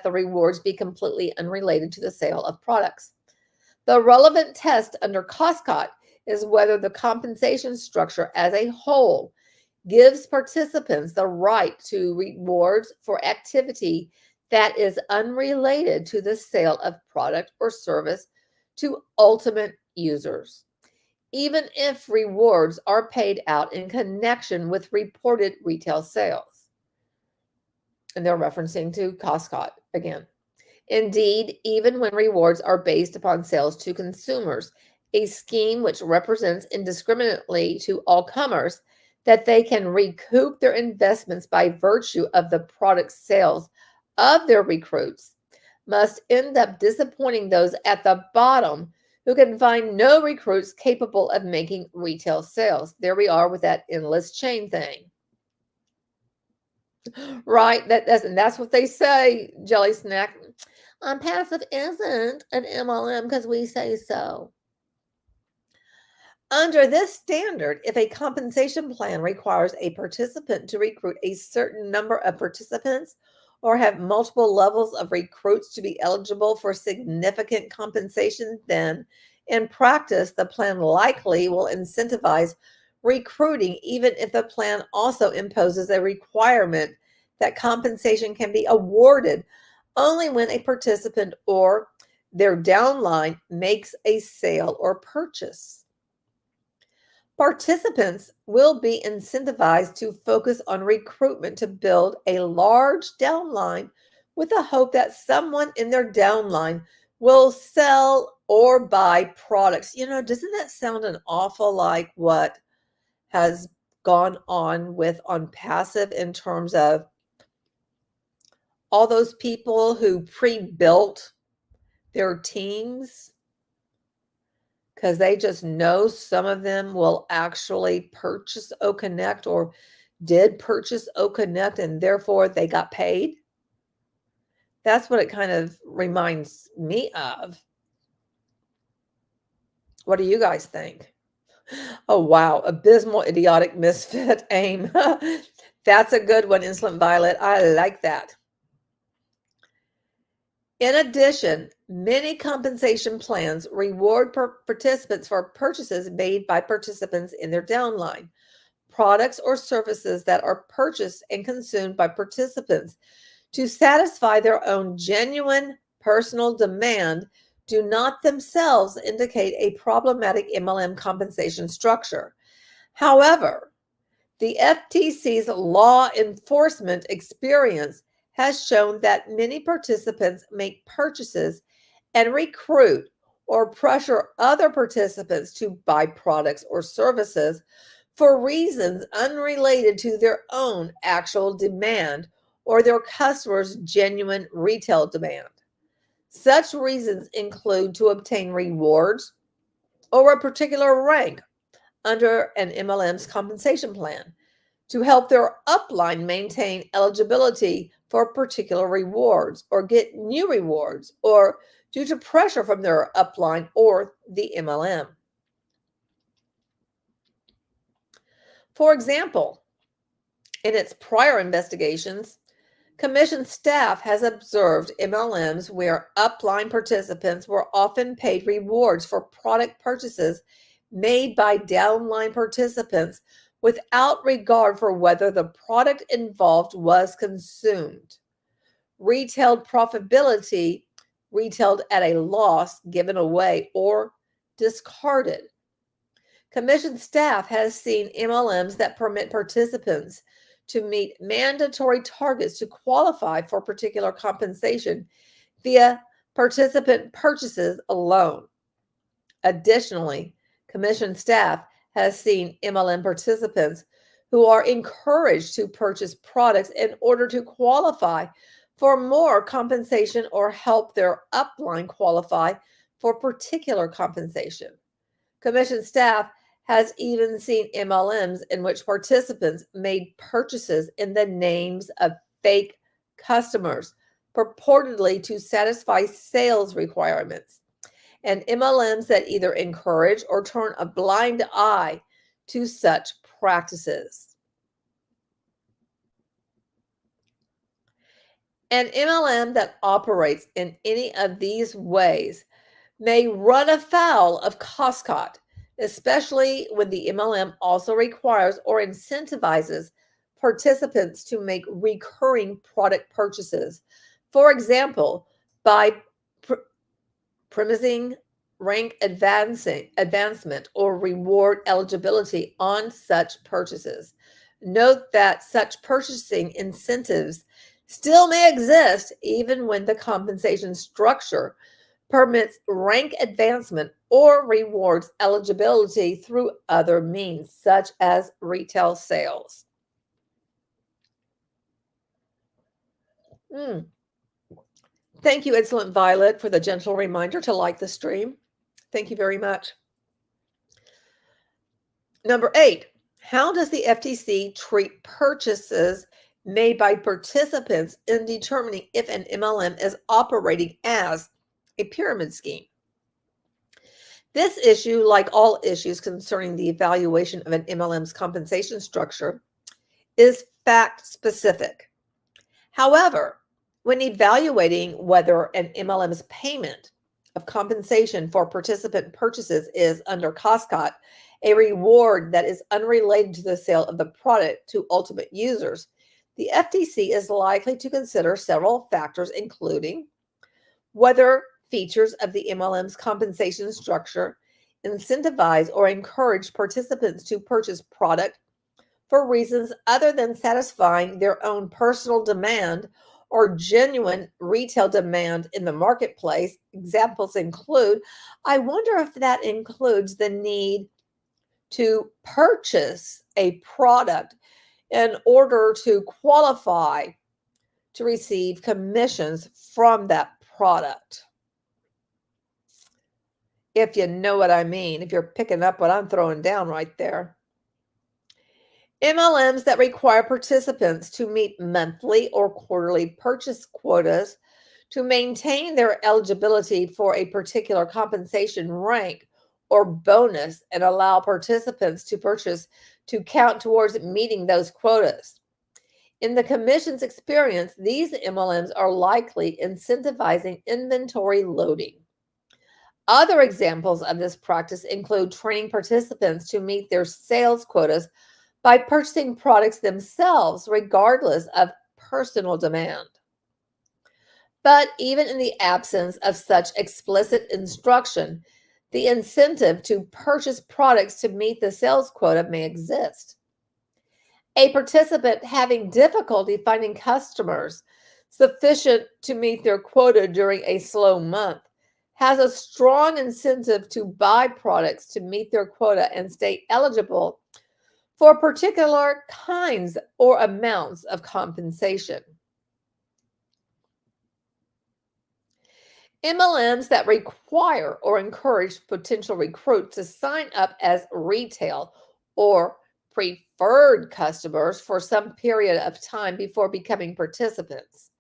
the rewards be completely unrelated to the sale of products. The relevant test under Costco is whether the compensation structure as a whole gives participants the right to rewards for activity that is unrelated to the sale of product or service to ultimate users, even if rewards are paid out in connection with reported retail sales. And they're referencing to Costco again. Indeed, even when rewards are based upon sales to consumers, a scheme which represents indiscriminately to all comers that they can recoup their investments by virtue of the product sales of their recruits must end up disappointing those at the bottom who can find no recruits capable of making retail sales. There we are with that endless chain thing. Right? That's what they say, Jelly Snack. Passive isn't an MLM because we say so. Under this standard, if a compensation plan requires a participant to recruit a certain number of participants or have multiple levels of recruits to be eligible for significant compensation, then in practice, the plan likely will incentivize recruiting, even if the plan also imposes a requirement that compensation can be awarded only when a participant or their downline makes a sale or purchase. Participants will be incentivized to focus on recruitment to build a large downline with the hope that someone in their downline will sell or buy products. Doesn't that sound an awful like what has gone on with ONPASSIVE in terms of all those people who pre-built their teams because they just know some of them will actually purchase OConnect or did purchase OConnect and therefore they got paid? That's what it kind of reminds me of. What do you guys think? Oh, wow. Abysmal, idiotic, misfit, aim. That's a good one, Insolent Violet. I like that. In addition, many compensation plans reward participants for purchases made by participants in their downline. Products or services that are purchased and consumed by participants to satisfy their own genuine personal demand do not themselves indicate a problematic MLM compensation structure. However, the FTC's law enforcement experience has shown that many participants make purchases and recruit or pressure other participants to buy products or services for reasons unrelated to their own actual demand or their customers' genuine retail demand. Such reasons include to obtain rewards or a particular rank under an MLM's compensation plan, to help their upline maintain eligibility for particular rewards or get new rewards, or due to pressure from their upline or the MLM. For example, in its prior investigations, commission staff has observed MLMs where upline participants were often paid rewards for product purchases made by downline participants without regard for whether the product involved was consumed. Retailed profitability, retailed at a loss, given away, or discarded. Commission staff has seen MLMs that permit participants to meet mandatory targets to qualify for particular compensation via participant purchases alone. Additionally, commission staff has seen MLM participants who are encouraged to purchase products in order to qualify for more compensation or help their upline qualify for particular compensation. Commission staff has even seen MLMs in which participants made purchases in the names of fake customers, purportedly to satisfy sales requirements, and MLMs that either encourage or turn a blind eye to such practices. An MLM that operates in any of these ways may run afoul of COSCOT, especially when the MLM also requires or incentivizes participants to make recurring product purchases. For example, by premising rank advancement or reward eligibility on such purchases. Note that such purchasing incentives still may exist even when the compensation structure permits rank advancement or rewards eligibility through other means, such as retail sales. Thank you, Excellent Violet, for the gentle reminder to like the stream. Thank you very much. Number 8, how does the FTC treat purchases made by participants in determining if an MLM is operating as a pyramid scheme? This issue, like all issues concerning the evaluation of an MLM's compensation structure, is fact-specific. However, when evaluating whether an MLM's payment of compensation for participant purchases is under COSCOT, a reward that is unrelated to the sale of the product to ultimate users, the FTC is likely to consider several factors, including whether features of the MLM's compensation structure incentivize or encourage participants to purchase product for reasons other than satisfying their own personal demand or genuine retail demand in the marketplace. Examples include, I wonder if that includes the need to purchase a product in order to qualify to receive commissions from that product. If you know what I mean, if you're picking up what I'm throwing down right there. MLMs that require participants to meet monthly or quarterly purchase quotas to maintain their eligibility for a particular compensation rank or bonus and allow participants to purchase to count towards meeting those quotas. In the Commission's experience, these MLMs are likely incentivizing inventory loading. Other examples of this practice include training participants to meet their sales quotas by purchasing products themselves, regardless of personal demand. But even in the absence of such explicit instruction, the incentive to purchase products to meet the sales quota may exist. A participant having difficulty finding customers sufficient to meet their quota during a slow month has a strong incentive to buy products to meet their quota and stay eligible for particular kinds or amounts of compensation. MLMs that require or encourage potential recruits to sign up as retail or preferred customers for some period of time before becoming participants.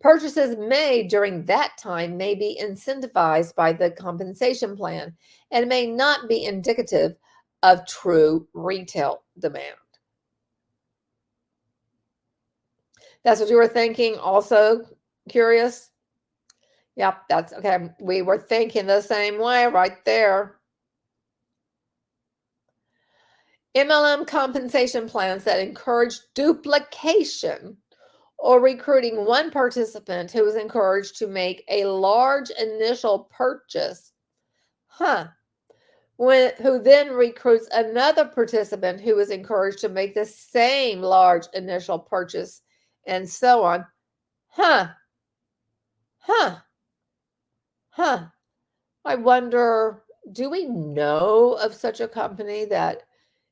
Purchases made during that time may be incentivized by the compensation plan and may not be indicative of true retail demand. That's what you were thinking also? Curious? Yep, that's okay. We were thinking the same way right there. MLM compensation plans that encourage duplication or recruiting one participant who is encouraged to make a large initial purchase, who then recruits another participant who is encouraged to make the same large initial purchase, and so on. I wonder, do we know of such a company that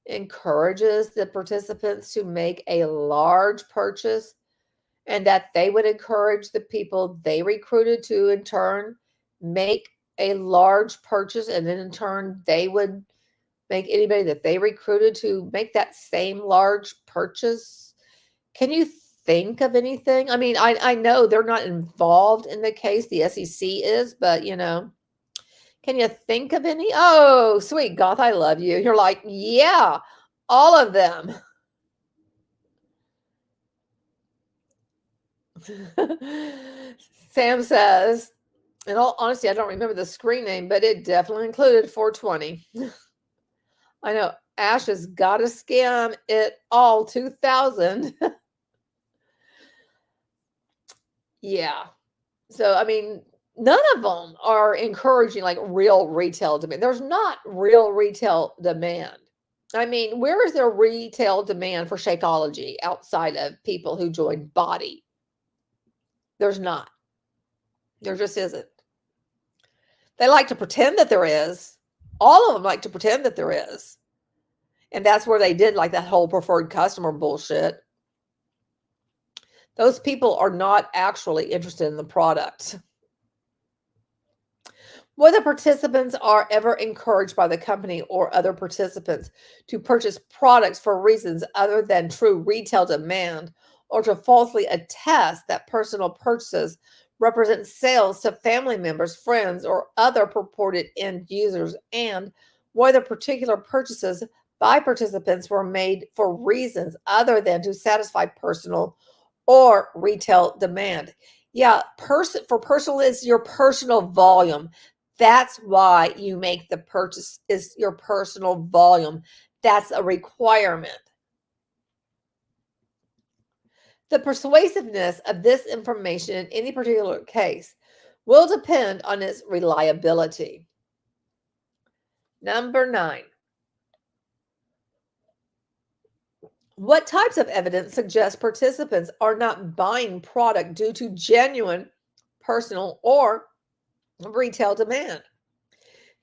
encourages the participants to make a large purchase and that they would encourage the people they recruited to in turn make a large purchase, and then in turn they would make anybody that they recruited to make that same large purchase? Can you think of anything? I mean, I know they're not involved in the case, the SEC is, but can you think of any? Oh, sweet Goth, I love you. You're like, yeah, all of them. Sam says, in all honesty, I don't remember the screen name, but it definitely included 420. I know Ash has got to scam it all 2000. Yeah. So, I mean, none of them are encouraging like real retail demand. There's not real retail demand. I mean, where is there retail demand for Shakeology outside of people who join Body? There's not. There just isn't. They like to pretend that there is. All of them like to pretend that there is. And that's where they did like that whole preferred customer bullshit. Those people are not actually interested in the product. Whether participants are ever encouraged by the company or other participants to purchase products for reasons other than true retail demand or to falsely attest that personal purchases represents sales to family members, friends, or other purported end users, and whether particular purchases by participants were made for reasons other than to satisfy personal or retail demand. Yeah, for personal is your personal volume. That's why you make the purchase, is your personal volume. That's a requirement. The persuasiveness of this information in any particular case will depend on its reliability. Number 9. What types of evidence suggest participants are not buying product due to genuine personal or retail demand?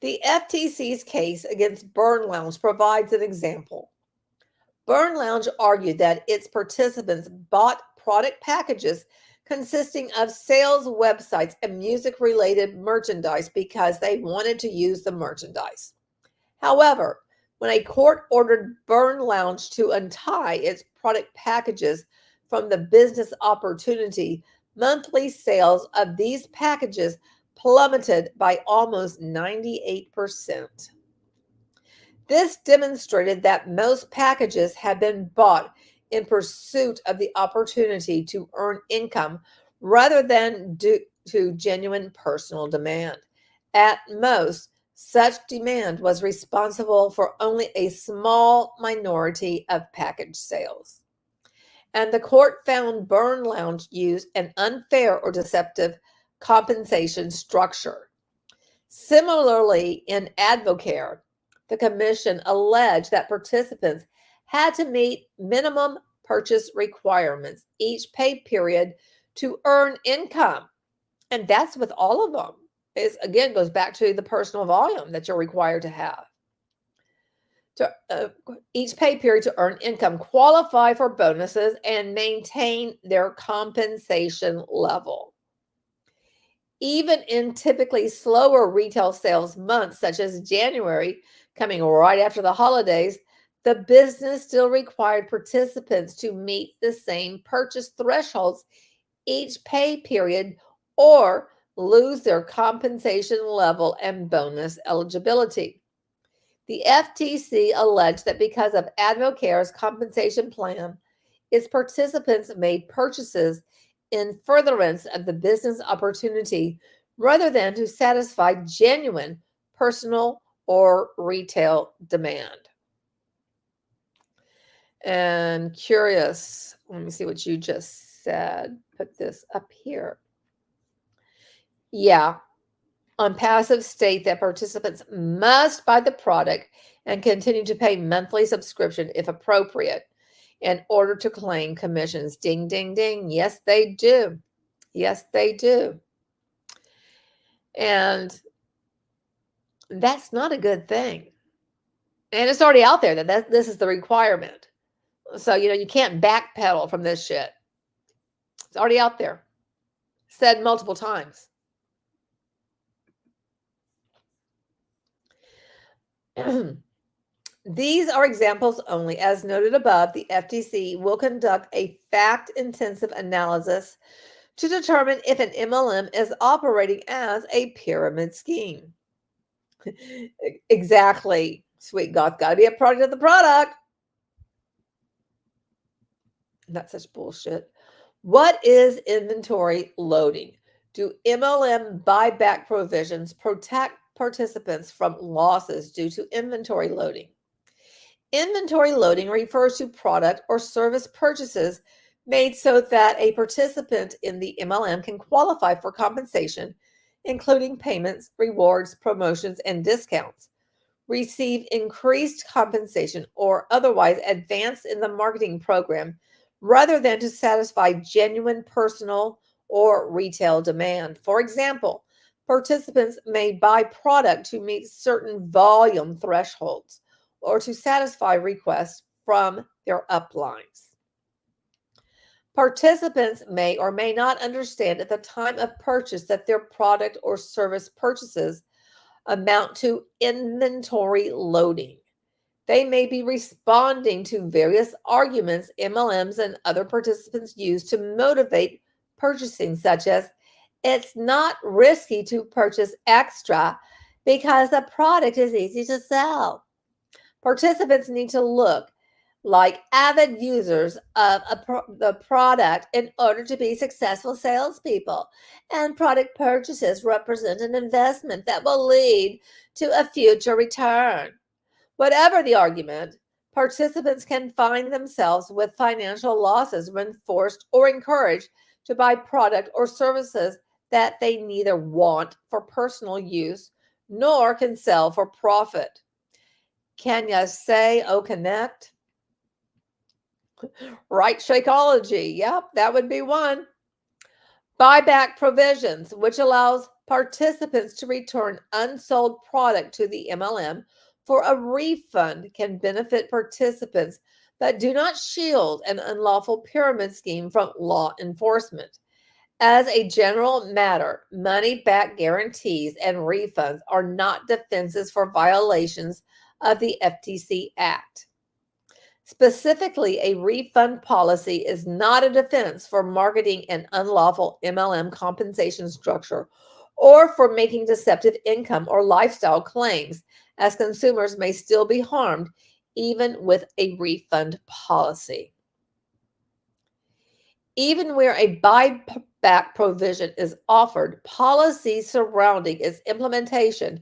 The FTC's case against Burn Lounge provides an example. Burn Lounge argued that its participants bought product packages consisting of sales websites and music-related merchandise because they wanted to use the merchandise. However, when a court ordered Burn Lounge to untie its product packages from the business opportunity, monthly sales of these packages plummeted by almost 98%. This demonstrated that most packages had been bought in pursuit of the opportunity to earn income rather than due to genuine personal demand. At most, such demand was responsible for only a small minority of package sales. And the court found Burn Lounge used an unfair or deceptive compensation structure. Similarly, in Advocare, the commission alleged that participants had to meet minimum purchase requirements each pay period to earn income. And that's with all of them. It again goes back to the personal volume that you're required to have. Each pay period to earn income, qualify for bonuses, and maintain their compensation level. Even in typically slower retail sales months, such as January, coming right after the holidays, the business still required participants to meet the same purchase thresholds each pay period or lose their compensation level and bonus eligibility. The FTC alleged that because of Advocare's compensation plan, its participants made purchases in furtherance of the business opportunity rather than to satisfy genuine personal or retail demand. And curious, let me see what you just said. Put this up here. Yeah, ONPASSIVE state that participants must buy the product and continue to pay monthly subscription if appropriate in order to claim commissions. Ding, ding, ding. Yes, they do. Yes, they do. And that's not a good thing. And it's already out there that this is the requirement. So, you can't backpedal from this shit. It's already out there. Said multiple times. These are examples only. As noted above, the FTC will conduct a fact-intensive analysis to determine if an MLM is operating as a pyramid scheme. Exactly. Sweet God, got to be a product of the product. That's such bullshit. What is inventory loading? Do MLM buyback provisions protect participants from losses due to inventory loading? Inventory loading refers to product or service purchases made so that a participant in the MLM can qualify for compensation, including payments, rewards, promotions, and discounts, receive increased compensation, or otherwise advance in the marketing program rather than to satisfy genuine personal or retail demand. For example, participants may buy product to meet certain volume thresholds or to satisfy requests from their uplines. Participants may or may not understand at the time of purchase that their product or service purchases amount to inventory loading. They may be responding to various arguments MLMs and other participants use to motivate purchasing, such as It's not risky to purchase extra because the product is easy to sell. Participants need to look like avid users of the product in order to be successful salespeople. And product purchases represent an investment that will lead to a future return. Whatever the argument, participants can find themselves with financial losses when forced or encouraged to buy product or services that they neither want for personal use nor can sell for profit. Can you say, oh, connect? Right, Shakeology. Yep, that would be one. Buyback provisions, which allows participants to return unsold product to the MLM for a refund, can benefit participants but do not shield an unlawful pyramid scheme from law enforcement. As a general matter, money back guarantees and refunds are not defenses for violations of the FTC Act. Specifically, a refund policy is not a defense for marketing an unlawful MLM compensation structure or for making deceptive income or lifestyle claims, as consumers may still be harmed even with a refund policy. Even where a buyback provision is offered, policy surrounding its implementation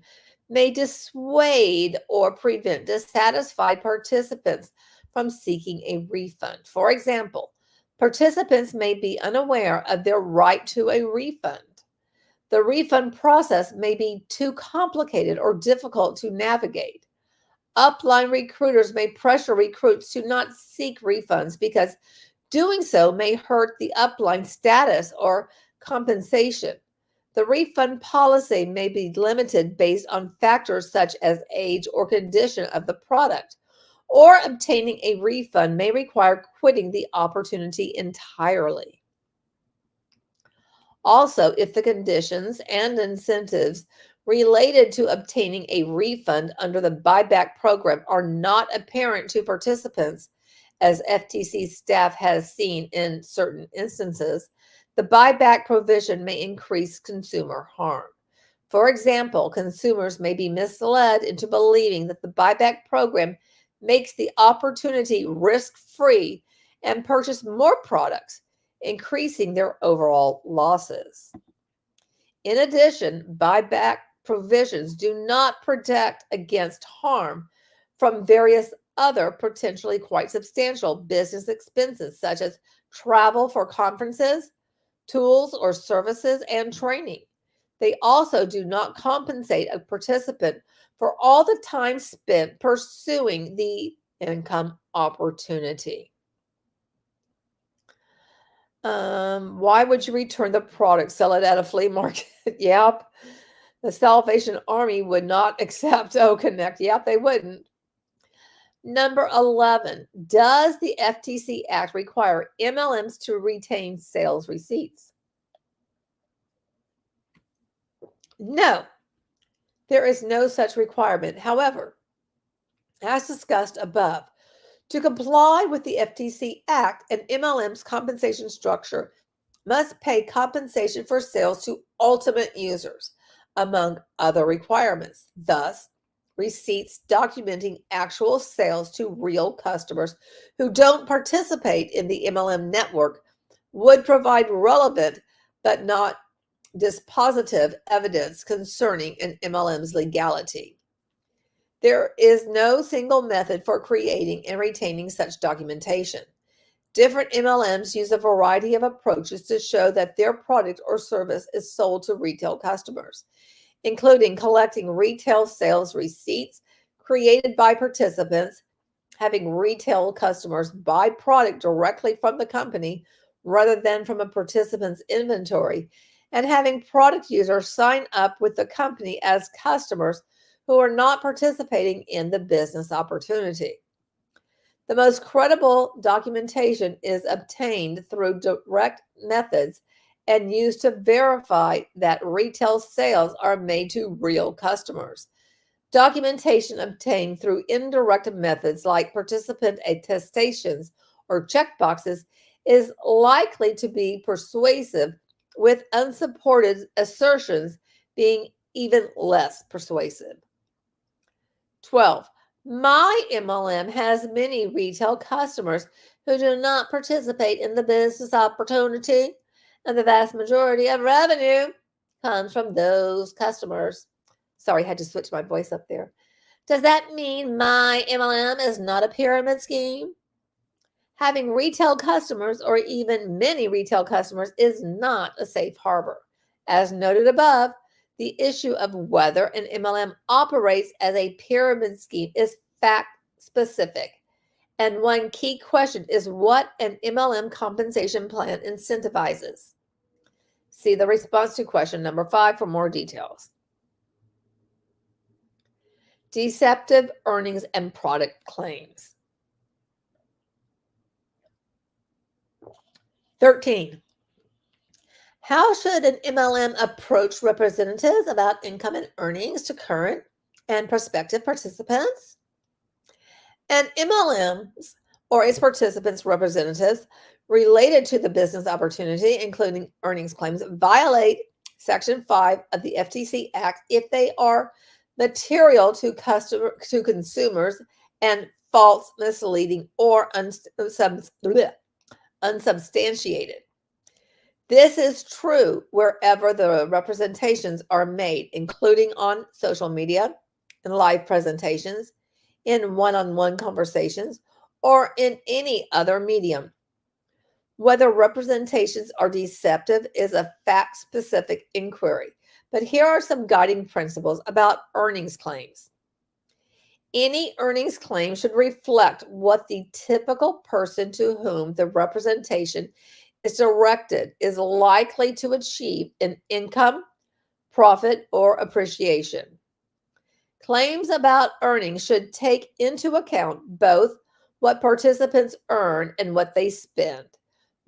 may dissuade or prevent dissatisfied participants from seeking a refund. For example, participants may be unaware of their right to a refund. The refund process may be too complicated or difficult to navigate. Upline recruiters may pressure recruits to not seek refunds because doing so may hurt the upline status or compensation. The refund policy may be limited based on factors such as age or condition of the product, or obtaining a refund may require quitting the opportunity entirely. Also, if the conditions and incentives related to obtaining a refund under the buyback program are not apparent to participants, as FTC staff has seen in certain instances, the buyback provision may increase consumer harm. For example, consumers may be misled into believing that the buyback program makes the opportunity risk-free and purchase more products, increasing their overall losses. In addition, buyback provisions do not protect against harm from various other potentially quite substantial business expenses, such as travel for conferences, tools or services, and training. They also do not compensate a participant for all the time spent pursuing the income opportunity. Why would you return the product? Sell it at a flea market? Yep. The Salvation Army would not accept Connect. Yep, they wouldn't. Number 11, does the FTC Act require MLMs to retain sales receipts? No, there is no such requirement. However, as discussed above, to comply with the FTC Act, an MLM's compensation structure must pay compensation for sales to ultimate users, among other requirements. Thus, receipts documenting actual sales to real customers who don't participate in the MLM network would provide relevant but not dispositive evidence concerning an MLM's legality. There is no single method for creating and retaining such documentation. Different MLMs use a variety of approaches to show that their product or service is sold to retail customers, including collecting retail sales receipts created by participants, having retail customers buy product directly from the company rather than from a participant's inventory, and having product users sign up with the company as customers who are not participating in the business opportunity. The most credible documentation is obtained through direct methods and used to verify that retail sales are made to real customers. Documentation obtained through indirect methods like participant attestations or checkboxes is likely to be persuasive with unsupported assertions being even less persuasive. 12. My MLM has many retail customers who do not participate in the business opportunity, and the vast majority of revenue comes from those customers. Sorry, I had to switch my voice up there. Does that mean my MLM is not a pyramid scheme? Having retail customers, or even many retail customers, is not a safe harbor. As noted above, the issue of whether an MLM operates as a pyramid scheme is fact specific. And one key question is what an MLM compensation plan incentivizes. See the response to question number 5 for more details. Deceptive earnings and product claims. 13. How should an MLM approach representatives about income and earnings to current and prospective participants? An MLM's or its participants' representatives related to the business opportunity, including earnings claims, violate Section 5 of the FTC Act if they are material to consumers and false, misleading, or unsubstantiated. This is true wherever the representations are made, including on social media, in live presentations, in one-on-one conversations, or in any other medium. Whether representations are deceptive is a fact-specific inquiry, but here are some guiding principles about earnings claims. Any earnings claim should reflect what the typical person to whom the representation is directed is likely to achieve in income, profit, or appreciation. Claims about earnings should take into account both what participants earn and what they spend.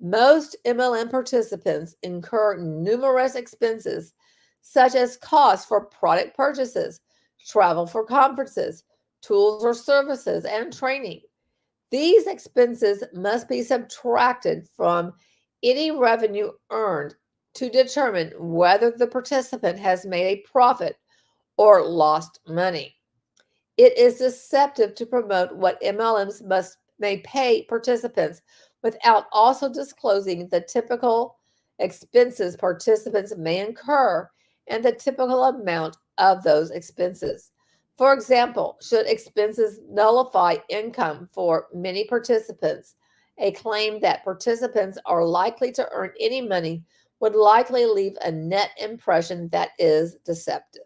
Most MLM participants incur numerous expenses, such as costs for product purchases, travel for conferences, tools or services, and training. These expenses must be subtracted from any revenue earned to determine whether the participant has made a profit or lost money. It is deceptive to promote what MLMs may pay participants without also disclosing the typical expenses participants may incur and the typical amount of those expenses. For example, should expenses nullify income for many participants, a claim that participants are likely to earn any money would likely leave a net impression that is deceptive.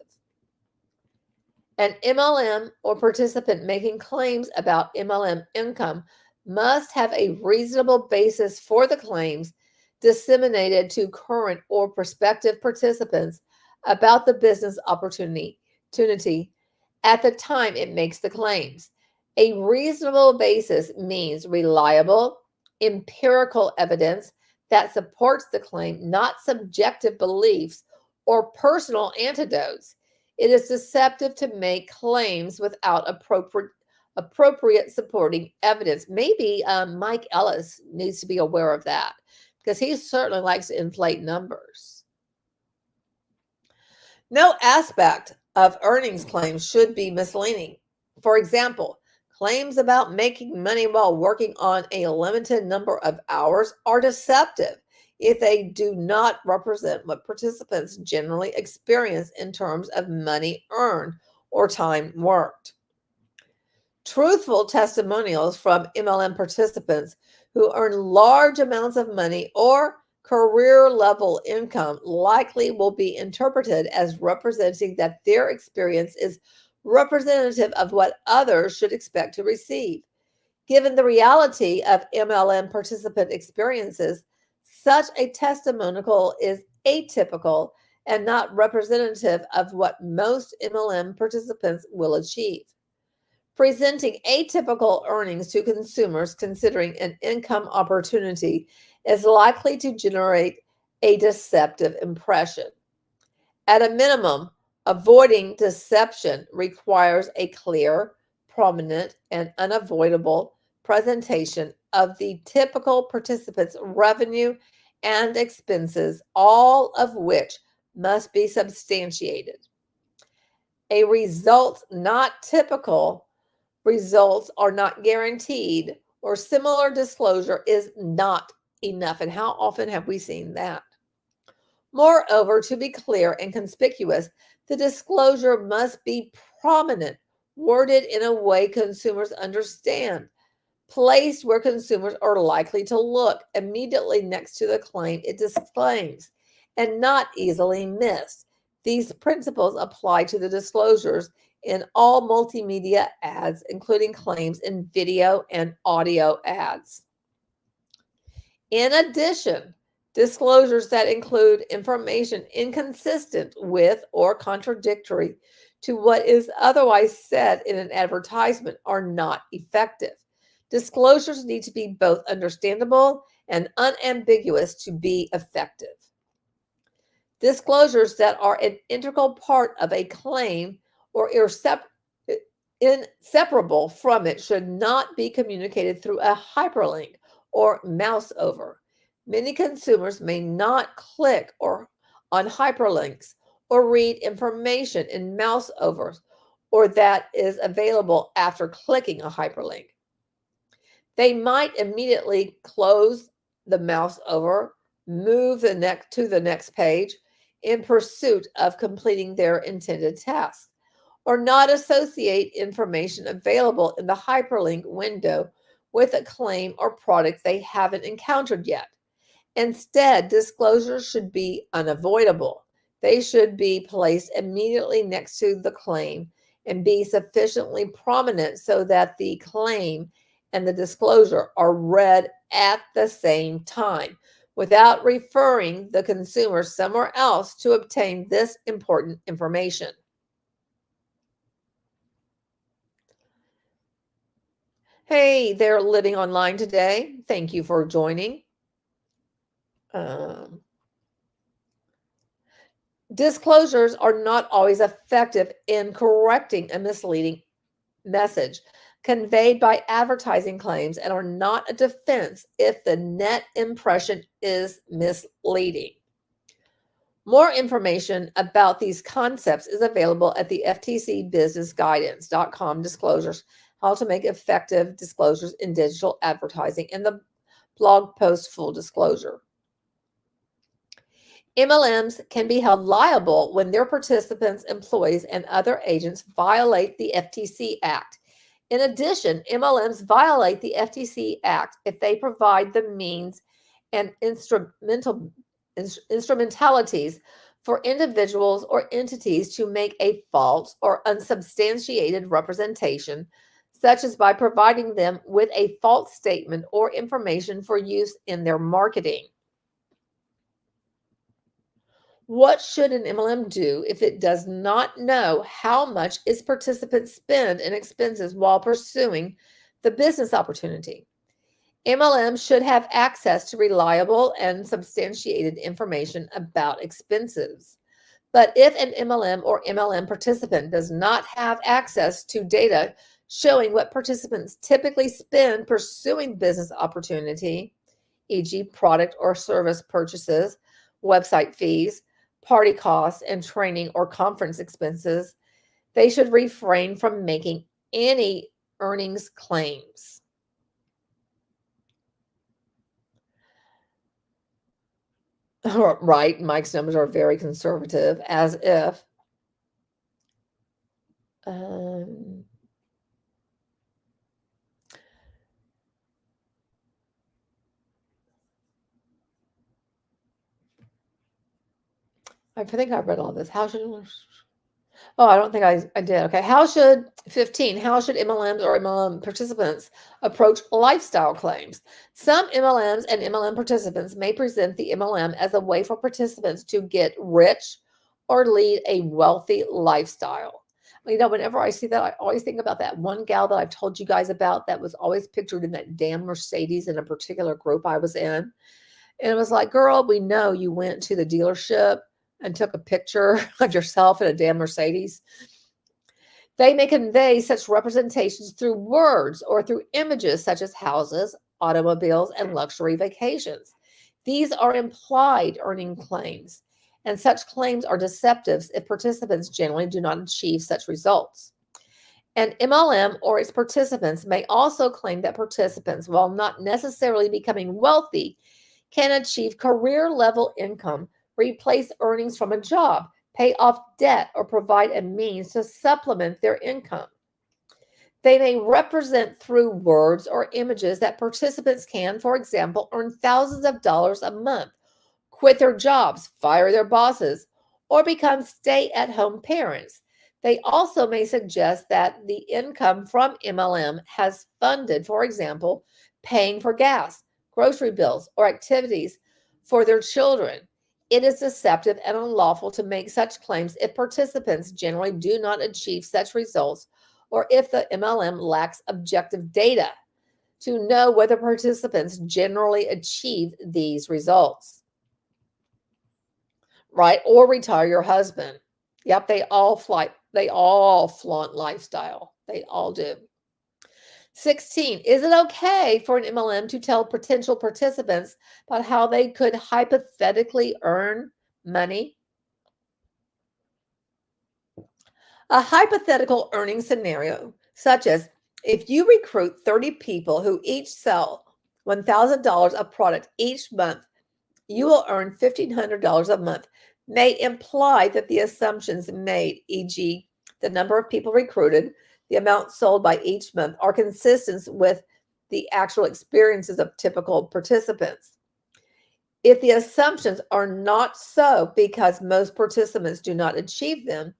An MLM or participant making claims about MLM income must have a reasonable basis for the claims disseminated to current or prospective participants about the business opportunity at the time it makes the claims. A reasonable basis means reliable, empirical evidence that supports the claim, not subjective beliefs or personal anecdotes. It is deceptive to make claims without appropriate supporting evidence. Maybe Mike Ellis needs to be aware of that because he certainly likes to inflate numbers. No aspect of earnings claims should be misleading. For example, claims about making money while working on a limited number of hours are deceptive if they do not represent what participants generally experience in terms of money earned or time worked. Truthful testimonials from MLM participants who earn large amounts of money or career level income likely will be interpreted as representing that their experience is representative of what others should expect to receive. Given the reality of MLM participant experiences, such a testimonial is atypical and not representative of what most MLM participants will achieve. Presenting atypical earnings to consumers considering an income opportunity is likely to generate a deceptive impression. At a minimum, avoiding deception requires a clear, prominent, and unavoidable presentation of the typical participant's revenue and expenses, all of which must be substantiated. A result not typical, results are not guaranteed, or similar disclosure is not enough. And how often have we seen that? Moreover, to be clear and conspicuous, the disclosure must be prominent, worded in a way consumers understand, placed where consumers are likely to look immediately next to the claim it disclaims, and not easily missed. These principles apply to the disclosures in all multimedia ads, including claims in video and audio ads. In addition, disclosures that include information inconsistent with or contradictory to what is otherwise said in an advertisement are not effective. Disclosures need to be both understandable and unambiguous to be effective. Disclosures that are an integral part of a claim or inseparable from it should not be communicated through a hyperlink or mouse over. Many consumers may not click on hyperlinks or read information in mouse overs or that is available after clicking a hyperlink. They might immediately close the mouse over, move to the next page in pursuit of completing their intended task, or not associate information available in the hyperlink window with a claim or product they haven't encountered yet. Instead, disclosures should be unavoidable. They should be placed immediately next to the claim and be sufficiently prominent so that the claim and the disclosure are read at the same time without referring the consumer somewhere else to obtain this important information. Hey, they're living online today. Thank you for joining. Disclosures are not always effective in correcting a misleading message conveyed by advertising claims and are not a defense if the net impression is misleading. More information about these concepts is available at the FTC businessguidance.com disclosures, how to make effective disclosures in digital advertising, and the blog post full disclosure. MLMs can be held liable when their participants, employees, and other agents violate the FTC Act. In addition, MLMs violate the FTC Act if they provide the means and instrumentalities for individuals or entities to make a false or unsubstantiated representation, such as by providing them with a false statement or information for use in their marketing. What should an MLM do if it does not know how much its participants spend in expenses while pursuing the business opportunity? MLM should have access to reliable and substantiated information about expenses. But if an MLM or MLM participant does not have access to data showing what participants typically spend pursuing business opportunity, e.g., product or service purchases, website fees, party costs, and training or conference expenses, they should refrain from making any earnings claims. Right, Mike's numbers are very conservative, as if. I think I read all this. How should... Oh, I don't think I did. Okay. How should MLMs or MLM participants approach lifestyle claims? Some MLMs and MLM participants may present the MLM as a way for participants to get rich or lead a wealthy lifestyle. You know, whenever I see that, I always think about that one gal that I've told you guys about that was always pictured in that damn Mercedes in a particular group I was in. And it was like, girl, we know you went to the dealership and took a picture of yourself in a damn Mercedes. They may convey such representations through words or through images such as houses, automobiles, and luxury vacations. These are implied earning claims, and such claims are deceptive if participants generally do not achieve such results. An MLM or its participants may also claim that participants, while not necessarily becoming wealthy, can achieve career-level income, replace earnings from a job, pay off debt, or provide a means to supplement their income. They may represent through words or images that participants can, for example, earn thousands of dollars a month, quit their jobs, fire their bosses, or become stay-at-home parents. They also may suggest that the income from MLM has funded, for example, paying for gas, grocery bills, or activities for their children. It is deceptive and unlawful to make such claims if participants generally do not achieve such results or if the MLM lacks objective data to know whether participants generally achieve these results. Right? Or retire your husband. Yep, they all flaunt lifestyle. They all do. 16, is it okay for an MLM to tell potential participants about how they could hypothetically earn money? A hypothetical earning scenario, such as if you recruit 30 people who each sell $1,000 of product each month, you will earn $1,500 a month, may imply that the assumptions made, e.g., the number of people recruited, the amount sold by each month, are consistent with the actual experiences of typical participants. If the assumptions are not so because most participants do not achieve them,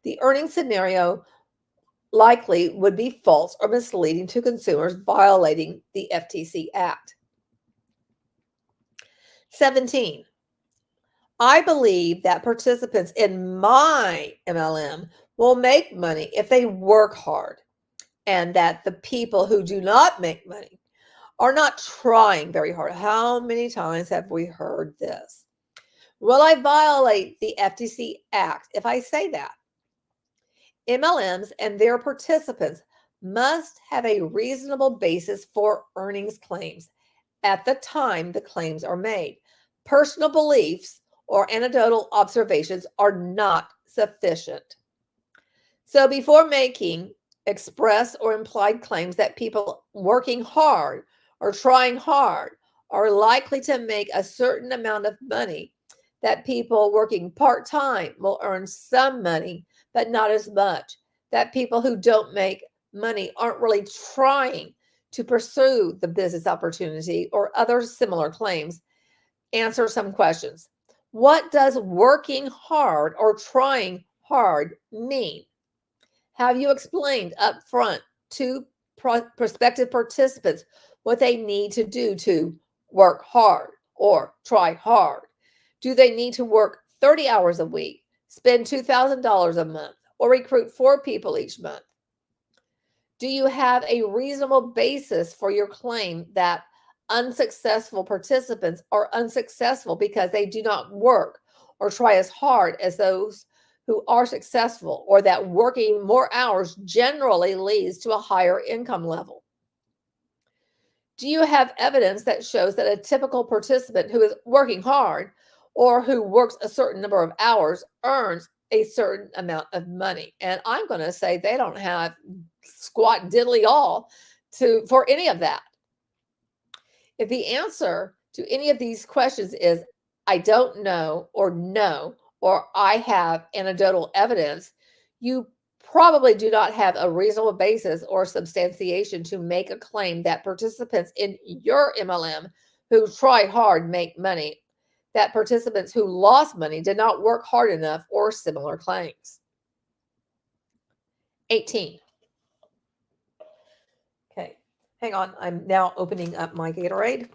the earning scenario likely would be false or misleading to consumers, violating the FTC Act. 17. I believe that participants in my MLM will make money if they work hard, and that the people who do not make money are not trying very hard. How many times have we heard this? Will I violate the FTC Act if I say that? MLMs and their participants must have a reasonable basis for earnings claims at the time the claims are made. Personal beliefs or anecdotal observations are not sufficient. So before making express or implied claims that people working hard or trying hard are likely to make a certain amount of money, that people working part-time will earn some money but not as much, that people who don't make money aren't really trying to pursue the business opportunity, or other similar claims, answer some questions. What does working hard or trying hard mean? Have you explained up front to prospective participants what they need to do to work hard or try hard? Do they need to work 30 hours a week, spend $2,000 a month, or recruit 4 people each month? Do you have a reasonable basis for your claim that unsuccessful participants are unsuccessful because they do not work or try as hard as those who are successful, or that working more hours generally leads to a higher income level? Do you have evidence that shows that a typical participant who is working hard or who works a certain number of hours earns a certain amount of money? And I'm going to say they don't have squat diddly all for any of that. If the answer to any of these questions is I don't know, or no, or I have anecdotal evidence, you probably do not have a reasonable basis or substantiation to make a claim that participants in your MLM who try hard make money, that participants who lost money did not work hard enough, or similar claims. 18. Okay, hang on. I'm now opening up my Gatorade.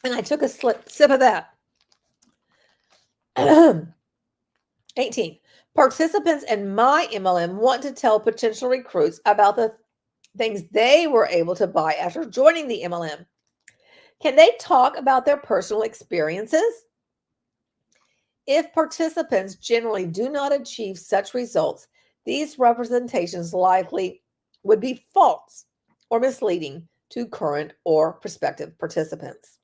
And I took a sip of that. 18. Participants in my MLM want to tell potential recruits about the things they were able to buy after joining the MLM. Can they talk about their personal experiences? If participants generally do not achieve such results, these representations likely would be false or misleading to current or prospective participants.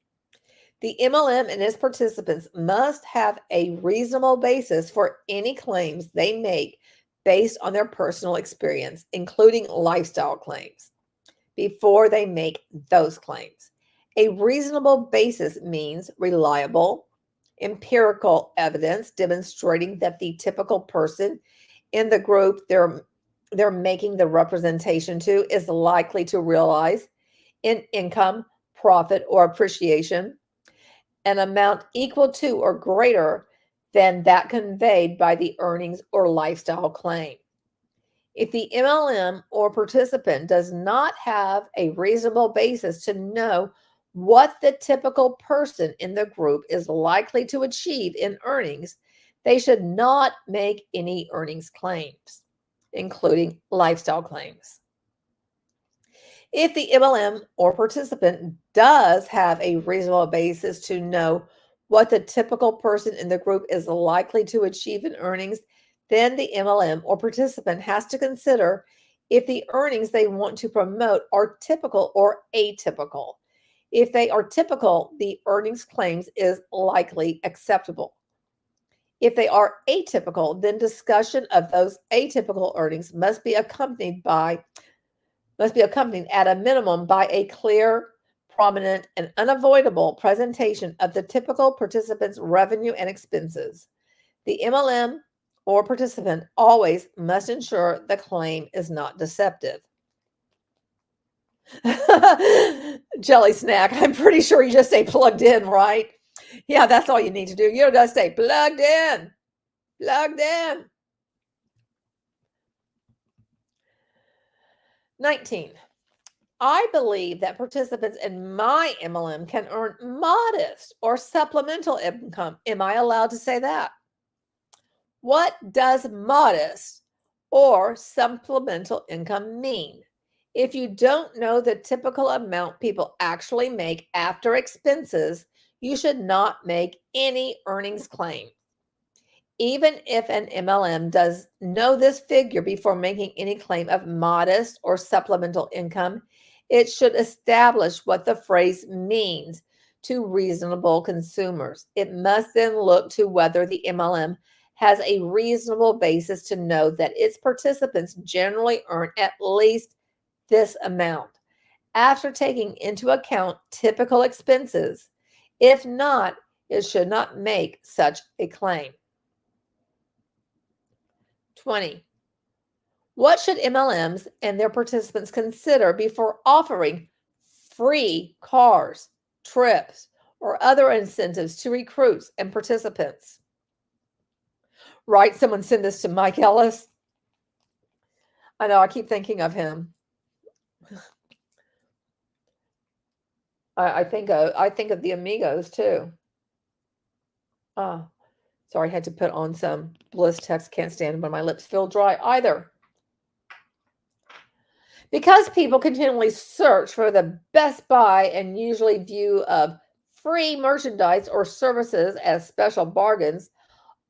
The MLM and its participants must have a reasonable basis for any claims they make based on their personal experience, including lifestyle claims, before they make those claims. A reasonable basis means reliable, empirical evidence demonstrating that the typical person in the group they're making the representation to is likely to realize in income, profit, or appreciation an amount equal to or greater than that conveyed by the earnings or lifestyle claim. If the MLM or participant does not have a reasonable basis to know what the typical person in the group is likely to achieve in earnings, they should not make any earnings claims, including lifestyle claims. If the MLM or participant does have a reasonable basis to know what the typical person in the group is likely to achieve in earnings, then the MLM or participant has to consider if the earnings they want to promote are typical or atypical. If they are typical, the earnings claims is likely acceptable. If they are atypical, then discussion of those atypical earnings must be accompanied at a minimum by a clear, prominent, and unavoidable presentation of the typical participant's revenue and expenses. The MLM or participant always must ensure the claim is not deceptive. Jelly snack, I'm pretty sure you just say plugged in, right? Yeah, that's all you need to do. You don't just say plugged in. Plugged in. 19. I believe that participants in my MLM can earn modest or supplemental income. Am I allowed to say that? What does modest or supplemental income mean? If you don't know the typical amount people actually make after expenses, you should not make any earnings claim. Even if an MLM does know this figure before making any claim of modest or supplemental income, it should establish what the phrase means to reasonable consumers. It must then look to whether the MLM has a reasonable basis to know that its participants generally earn at least this amount after taking into account typical expenses. If not, it should not make such a claim. 20. What should MLMs and their participants consider before offering free cars, trips, or other incentives to recruits and participants? Right? Someone send this to Mike Ellis. I know, I keep thinking of him. I think of the Amigos too. Oh, sorry, I had to put on some Bliss text. Can't stand when my lips feel dry either. Because people continually search for the best buy and usually view of free merchandise or services as special bargains,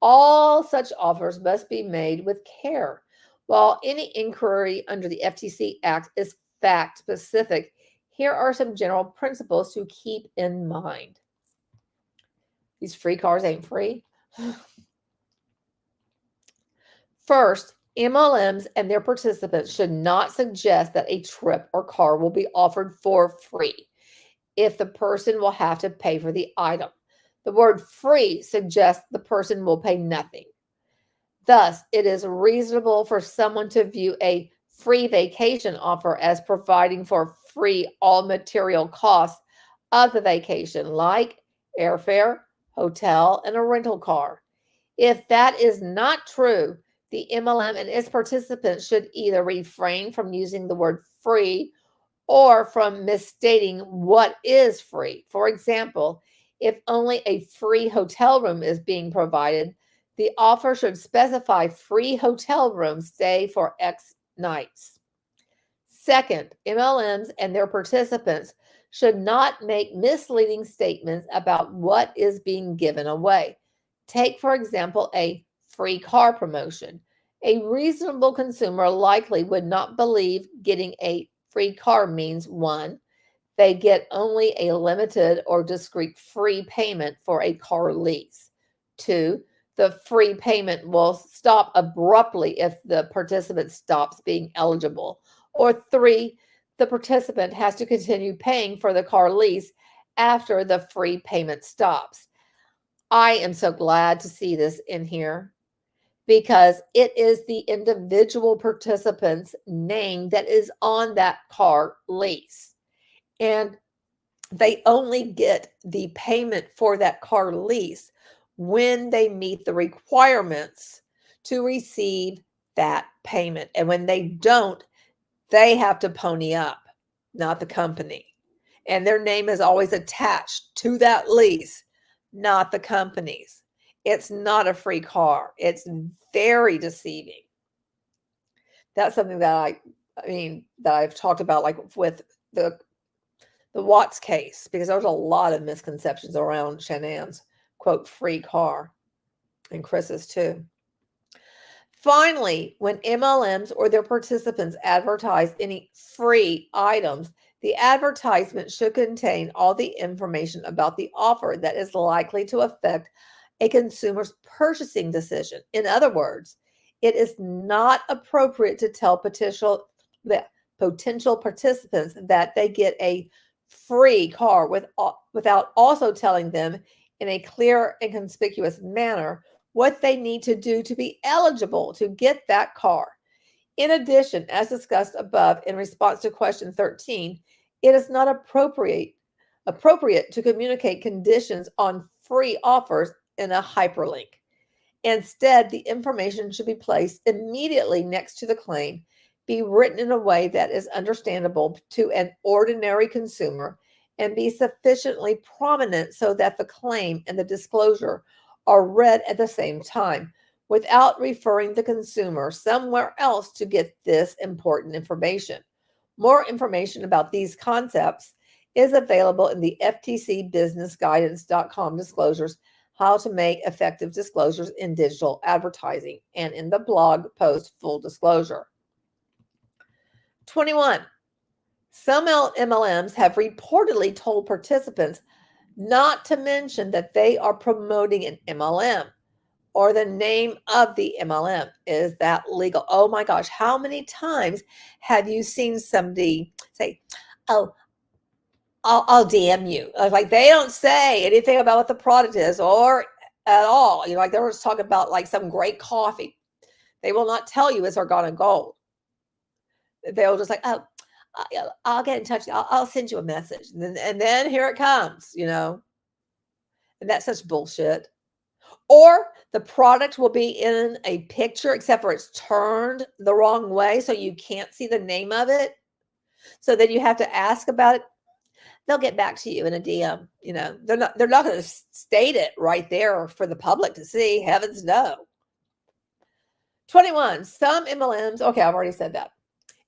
all such offers must be made with care. While any inquiry under the FTC Act is fact specific, here are some general principles to keep in mind. These free cars ain't free. First, MLMs and their participants should not suggest that a trip or car will be offered for free if the person will have to pay for the item. The word free suggests the person will pay nothing. Thus, it is reasonable for someone to view a free vacation offer as providing for free all material costs of the vacation, like airfare, hotel, and a rental car. If that is not true, the MLM and its participants should either refrain from using the word free or from misstating what is free. For example, if only a free hotel room is being provided, the offer should specify free hotel room stay for X nights. Second, MLMs and their participants should not make misleading statements about what is being given away. Take, for example, a free car promotion. A reasonable consumer likely would not believe getting a free car means 1, they get only a limited or discrete free payment for a car lease. 2, the free payment will stop abruptly if the participant stops being eligible. Or 3, the participant has to continue paying for the car lease after the free payment stops. I am so glad to see this in here because it is the individual participant's name that is on that car lease. And they only get the payment for that car lease when they meet the requirements to receive that payment. And when they don't, they have to pony up, not the company. And their name is always attached to that lease, not the company's. It's not a free car. It's very deceiving. That's something that that I've talked about, like with the Watts case, because there was a lot of misconceptions around Shanann's quote free car, and Chris's too. Finally, when MLMs or their participants advertise any free items, the advertisement should contain all the information about the offer that is likely to affect a consumer's purchasing decision. In other words, it is not appropriate to tell potential participants that they get a free car without also telling them in a clear and conspicuous manner what they need to do to be eligible to get that car. In addition, as discussed above in response to question 13, it is not appropriate to communicate conditions on free offers in a hyperlink. Instead, the information should be placed immediately next to the claim, be written in a way that is understandable to an ordinary consumer, and be sufficiently prominent so that the claim and the disclosure are read at the same time, without referring the consumer somewhere else to get this important information. More information about these concepts is available in the FTC businessguidance.com disclosures, how to make effective disclosures in digital advertising, and in the blog post full disclosure. 21. Some MLMs have reportedly told participants not to mention that they are promoting an MLM or the name of the MLM. Is that legal? Oh my gosh, how many times have you seen somebody say, oh, I'll DM you. Like they don't say anything about what the product is or at all. You know, like they were talking about like some great coffee. They will not tell you it's organic gold. They'll just like, oh, I'll get in touch. I'll send you a message. And then here it comes, you know. And that's such bullshit. Or the product will be in a picture, except for it's turned the wrong way, so you can't see the name of it. So then you have to ask about it. They'll get back to you in a DM. You know, they're not going to state it right there for the public to see. Heavens no. 21. Some MLMs. Okay, I've already said that.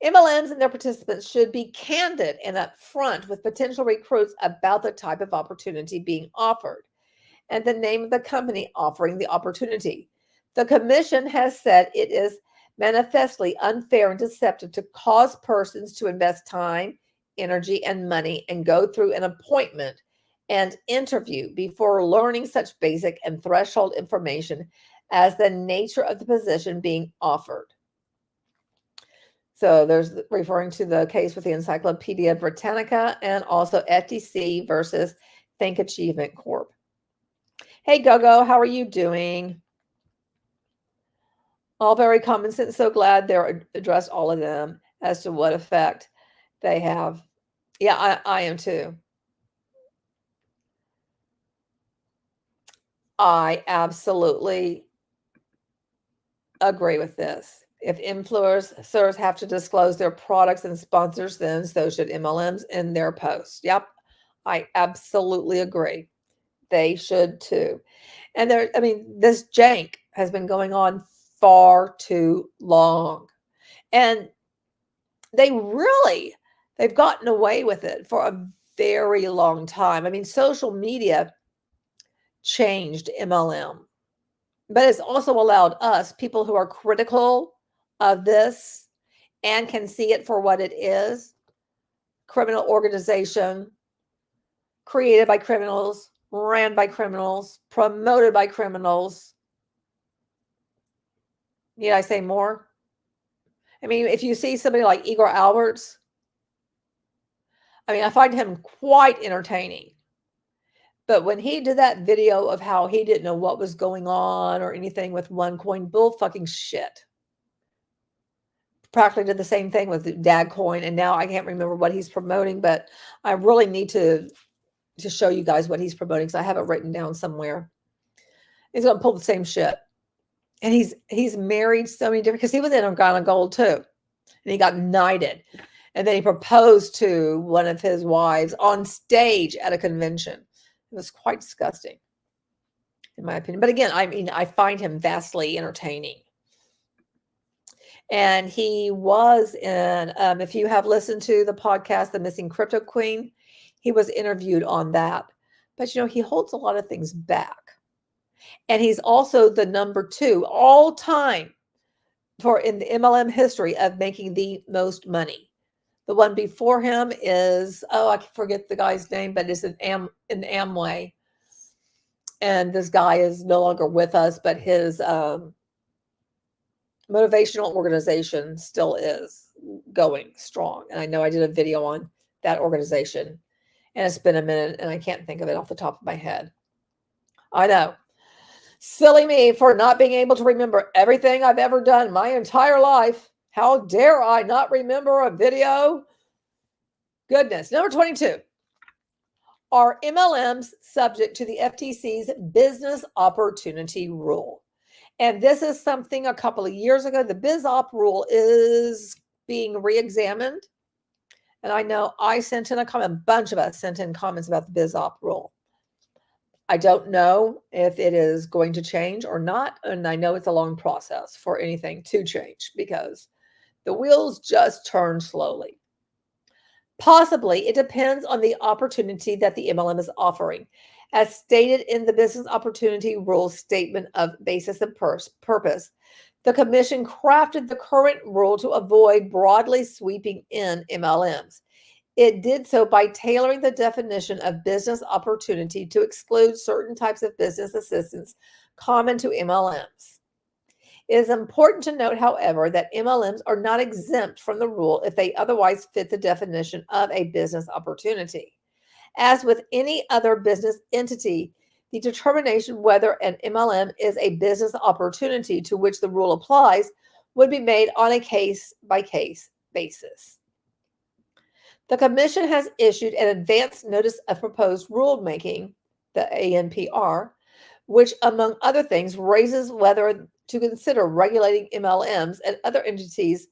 MLMs and their participants should be candid and upfront with potential recruits about the type of opportunity being offered and the name of the company offering the opportunity. The commission has said it is manifestly unfair and deceptive to cause persons to invest time, energy, and money and go through an appointment and interview before learning such basic and threshold information as the nature of the position being offered. So there's referring to the case with the Encyclopedia Britannica and also FTC versus Think Achievement Corp. Hey, Gogo, how are you doing? All very common sense. So glad they're addressed all of them as to what effect they have. Yeah, I am too. I absolutely agree with this. If influencers have to disclose their products and sponsors, then so should MLMs in their posts. Yep, I absolutely agree. They should too. And this jank has been going on far too long. And they've gotten away with it for a very long time. I mean, social media changed MLM, but it's also allowed us, people who are critical of this and can see it for what it is, criminal organization created by criminals, ran by criminals, promoted by criminals. Need I say more? I mean, if you see somebody like Igor Alberts, I mean, I find him quite entertaining. But when he did that video of how he didn't know what was going on or anything with OneCoin, bull fucking shit. Practically did the same thing with Dagcoin, and now I can't remember what he's promoting, but I really need to show you guys what he's promoting because I have it written down somewhere. He's going to pull the same shit. And he's married so many different, because he was in Ghana Gold too. And he got knighted. And then he proposed to one of his wives on stage at a convention. It was quite disgusting, in my opinion. But again, I mean, I find him vastly entertaining. And he was in, if you have listened to the podcast, The Missing Crypto Queen, he was interviewed on that. But, you know, he holds a lot of things back. And he's also the number 2 all time in the MLM history of making the most money. The one before him is, I forget the guy's name, but it's in Amway. And this guy is no longer with us, but his motivational organization still is going strong. And I know I did a video on that organization, and it's been a minute, and I can't think of it off the top of my head. I know. Silly me for not being able to remember everything I've ever done my entire life. How dare I not remember a video? Goodness. Number 22. Are MLMs subject to the FTC's business opportunity rule? And this is something a couple of years ago, the biz op rule is being re-examined. And I know I sent in a comment, a bunch of us sent in comments about the biz op rule. I don't know if it is going to change or not. And I know it's a long process for anything to change because the wheels just turn slowly. Possibly, it depends on the opportunity that the MLM is offering. As stated in the Business Opportunity Rules Statement of Basis and Purpose, the Commission crafted the current rule to avoid broadly sweeping in MLMs. It did so by tailoring the definition of business opportunity to exclude certain types of business assistance common to MLMs. It is important to note, however, that MLMs are not exempt from the rule if they otherwise fit the definition of a business opportunity. As with any other business entity, the determination whether an MLM is a business opportunity to which the rule applies would be made on a case-by-case basis. The Commission has issued an advance notice of proposed rulemaking, the ANPR, which, among other things, raises whether to consider regulating MLMs and other entities'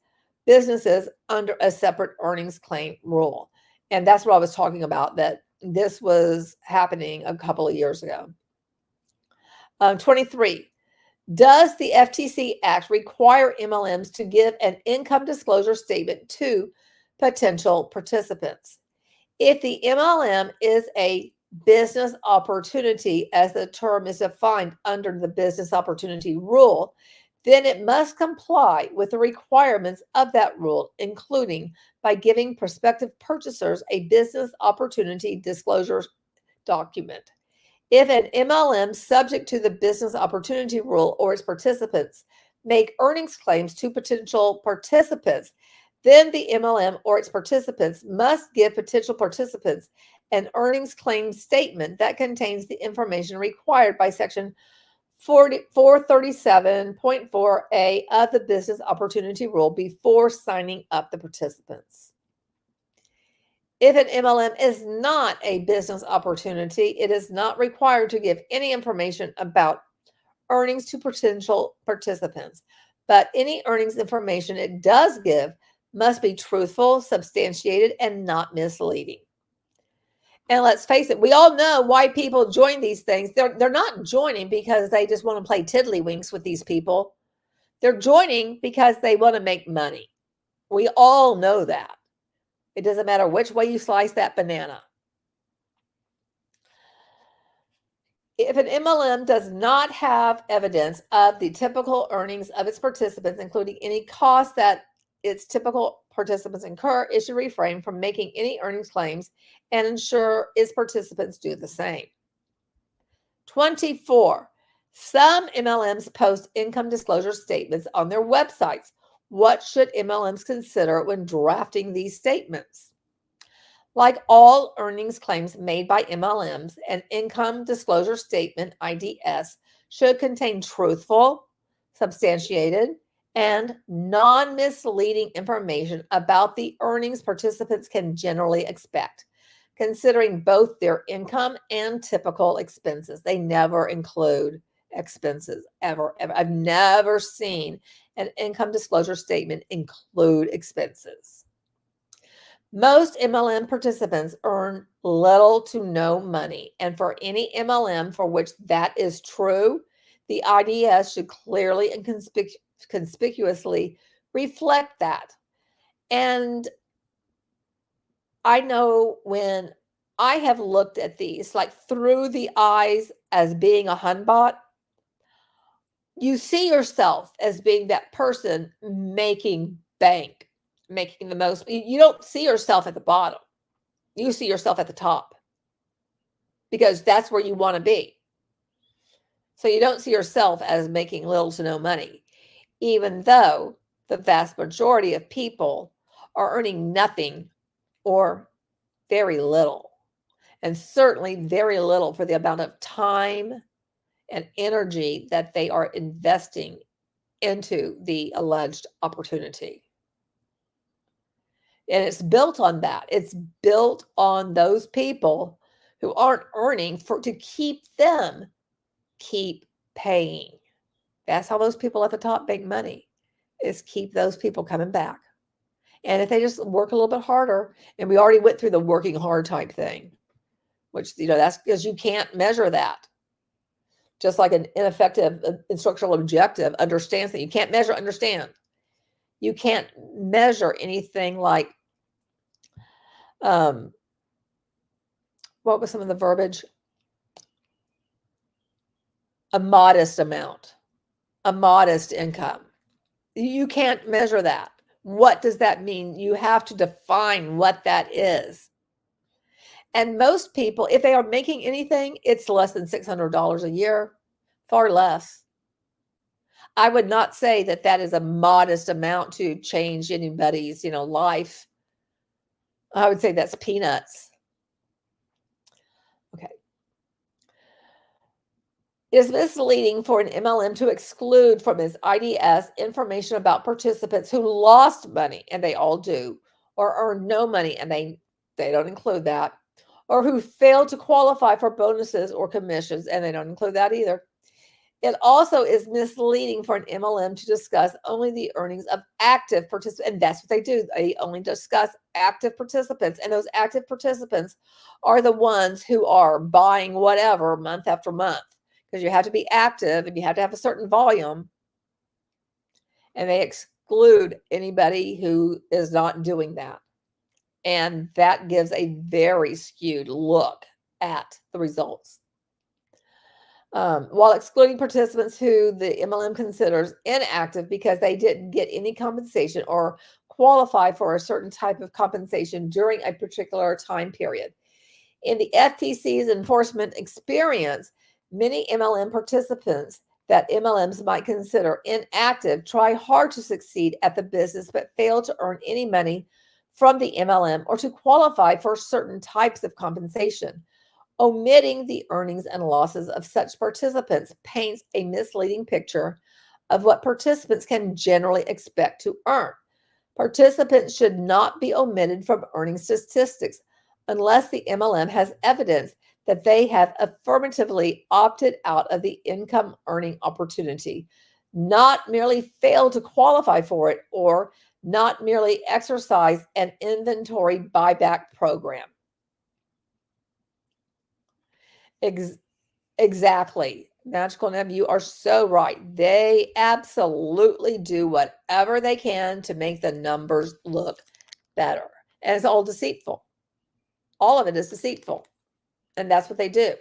businesses under a separate earnings claim rule. And that's what I was talking about, that this was happening a couple of years ago. 23. Does the FTC Act require MLMs to give an income disclosure statement to potential participants? If the MLM is a business opportunity, as the term is defined under the business opportunity rule, then it must comply with the requirements of that rule, including by giving prospective purchasers a business opportunity disclosure document. If an MLM subject to the business opportunity rule or its participants make earnings claims to potential participants, then the MLM or its participants must give potential participants an earnings claim statement that contains the information required by Section 437.4A of the Business Opportunity Rule before signing up the participants. If an MLM is not a business opportunity, it is not required to give any information about earnings to potential participants, but any earnings information it does give must be truthful, substantiated, and not misleading. And let's face it, we all know why people join these things. They're not joining because they just want to play tiddlywinks with these people. They're joining because they want to make money. We all know that. It doesn't matter which way you slice that banana. If an MLM does not have evidence of the typical earnings of its participants, including any costs that its typical participants incur, it should refrain from making any earnings claims and ensure its participants do the same. 24. Some MLMs post income disclosure statements on their websites. What should MLMs consider when drafting these statements? Like all earnings claims made by MLMs, an income disclosure statement, IDS, should contain truthful, substantiated, and non-misleading information about the earnings participants can generally expect, considering both their income and typical expenses. They never include expenses, ever. I've never seen an income disclosure statement include expenses. Most MLM participants earn little to no money, and for any MLM for which that is true, the IDS should clearly and conspicuously reflect that. And I know when I have looked at these, like through the eyes as being a Hunbot, you see yourself as being that person making bank, making the most. You don't see yourself at the bottom. You see yourself at the top because that's where you want to be. So you don't see yourself as making little to no money, even though the vast majority of people are earning nothing or very little, and certainly very little for the amount of time and energy that they are investing into the alleged opportunity. And it's built on that. It's built on those people who aren't earning to keep them keep paying. That's how those people at the top make money, is keep those people coming back. And if they just work a little bit harder, and we already went through the working hard type thing, which, that's because you can't measure that. Just like an ineffective instructional objective understands that you can't measure, understand. You can't measure anything like, what was some of the verbiage? A modest amount, a modest income. You can't measure that. What does that mean? You have to define what that is. And most people, if they are making anything, it's less than $600 a year, far less. I would not say that that is a modest amount to change anybody's, life. I would say that's peanuts. Okay. It is misleading for an MLM to exclude from its IDS information about participants who lost money, and they all do, or earned no money, and they don't include that, or who failed to qualify for bonuses or commissions, and they don't include that either. It also is misleading for an MLM to discuss only the earnings of active participants, and that's what they do. They only discuss active participants, and those active participants are the ones who are buying whatever month after month, because you have to be active and you have to have a certain volume, and they exclude anybody who is not doing that. And that gives a very skewed look at the results. While excluding participants who the MLM considers inactive because they didn't get any compensation or qualify for a certain type of compensation during a particular time period. In the FTC's enforcement experience, many MLM participants that MLMs might consider inactive try hard to succeed at the business but fail to earn any money from the MLM or to qualify for certain types of compensation. Omitting the earnings and losses of such participants paints a misleading picture of what participants can generally expect to earn. Participants should not be omitted from earning statistics unless the MLM has evidence that they have affirmatively opted out of the income earning opportunity, not merely failed to qualify for it, or not merely exercise an inventory buyback program. Exactly. Magical Neb, you are so right. They absolutely do whatever they can to make the numbers look better. And it's all deceitful. All of it is deceitful. And that's what they do.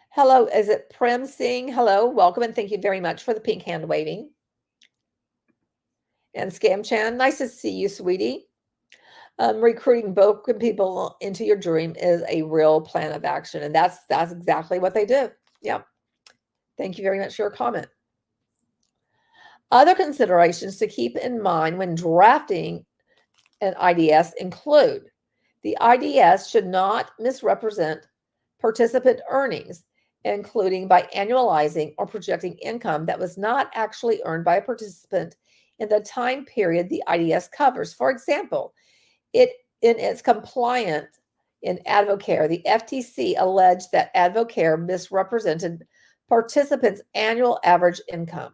Hello, is it Prem Singh? Hello, welcome, and thank you very much for the pink hand waving. And Scam Chan, nice to see you, sweetie. Recruiting broken people into your dream is a real plan of action. And that's exactly what they do. Yep. Thank you very much for your comment. Other considerations to keep in mind when drafting an IDS include the IDS should not misrepresent participant earnings, including by annualizing or projecting income that was not actually earned by a participant in the time period the IDS covers. For example, in its compliant in Advocare, the FTC alleged that Advocare misrepresented participants' annual average income.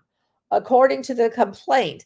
According to the complaint,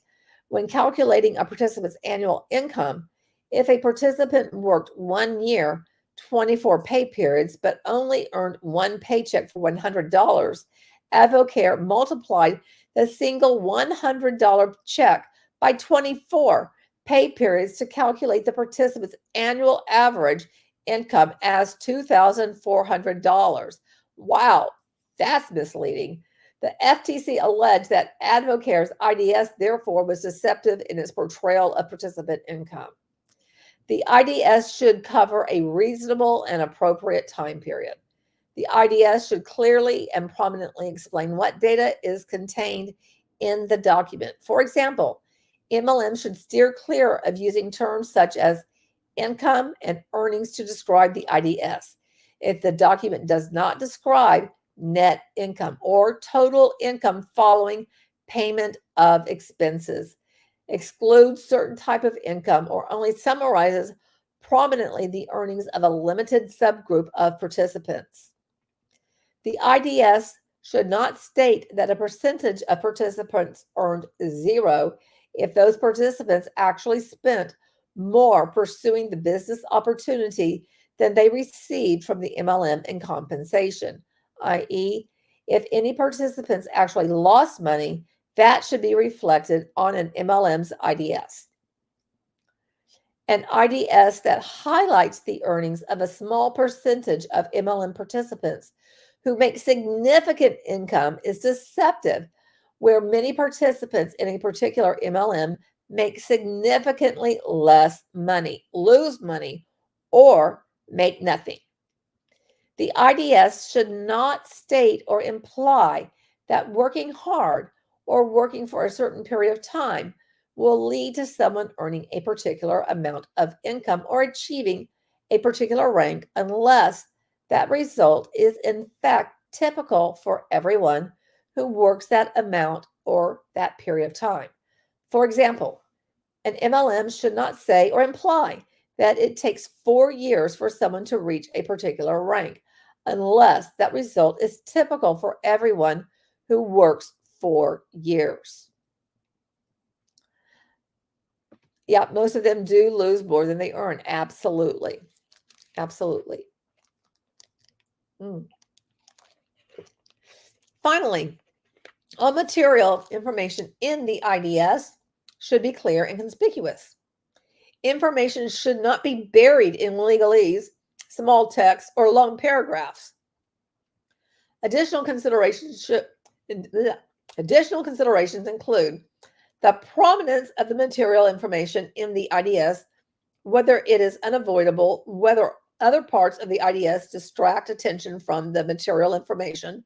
when calculating a participant's annual income, if a participant worked 1 year, 24 pay periods, but only earned one paycheck for $100, Advocare multiplied the single $100 check by 24 pay periods to calculate the participant's annual average income as $2,400. Wow, that's misleading. The FTC alleged that Advocare's IDS, therefore, was deceptive in its portrayal of participant income. The IDS should cover a reasonable and appropriate time period. The IDS should clearly and prominently explain what data is contained in the document. For example, MLM should steer clear of using terms such as income and earnings to describe the IDS. If the document does not describe net income or total income following payment of expenses, excludes certain type of income, or only summarizes prominently the earnings of a limited subgroup of participants. The IDS should not state that a percentage of participants earned zero if those participants actually spent more pursuing the business opportunity than they received from the MLM in compensation, i.e., if any participants actually lost money, that should be reflected on an MLM's IDS. An IDS that highlights the earnings of a small percentage of MLM participants who make significant income is deceptive, where many participants in a particular MLM make significantly less money, lose money, or make nothing. The IDS should not state or imply that working hard or working for a certain period of time will lead to someone earning a particular amount of income or achieving a particular rank unless that result is in fact typical for everyone who works that amount or that period of time. For example, an MLM should not say or imply that it takes 4 years for someone to reach a particular rank, unless that result is typical for everyone who works 4 years. Yeah, most of them do lose more than they earn. Absolutely. Absolutely. Finally, all material information in the IDS should be clear and conspicuous. Information should not be buried in legalese, small text, or long paragraphs. Additional considerations include the prominence of the material information in the IDS, whether it is unavoidable, whether other parts of the IDS distract attention from the material information,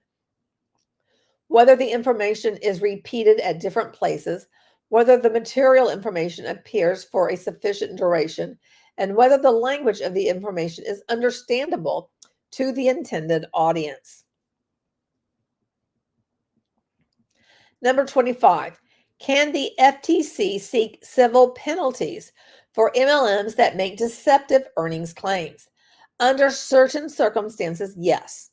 whether the information is repeated at different places, whether the material information appears for a sufficient duration, and whether the language of the information is understandable to the intended audience. Number 25, can the FTC seek civil penalties for MLMs that make deceptive earnings claims? Under certain circumstances, yes.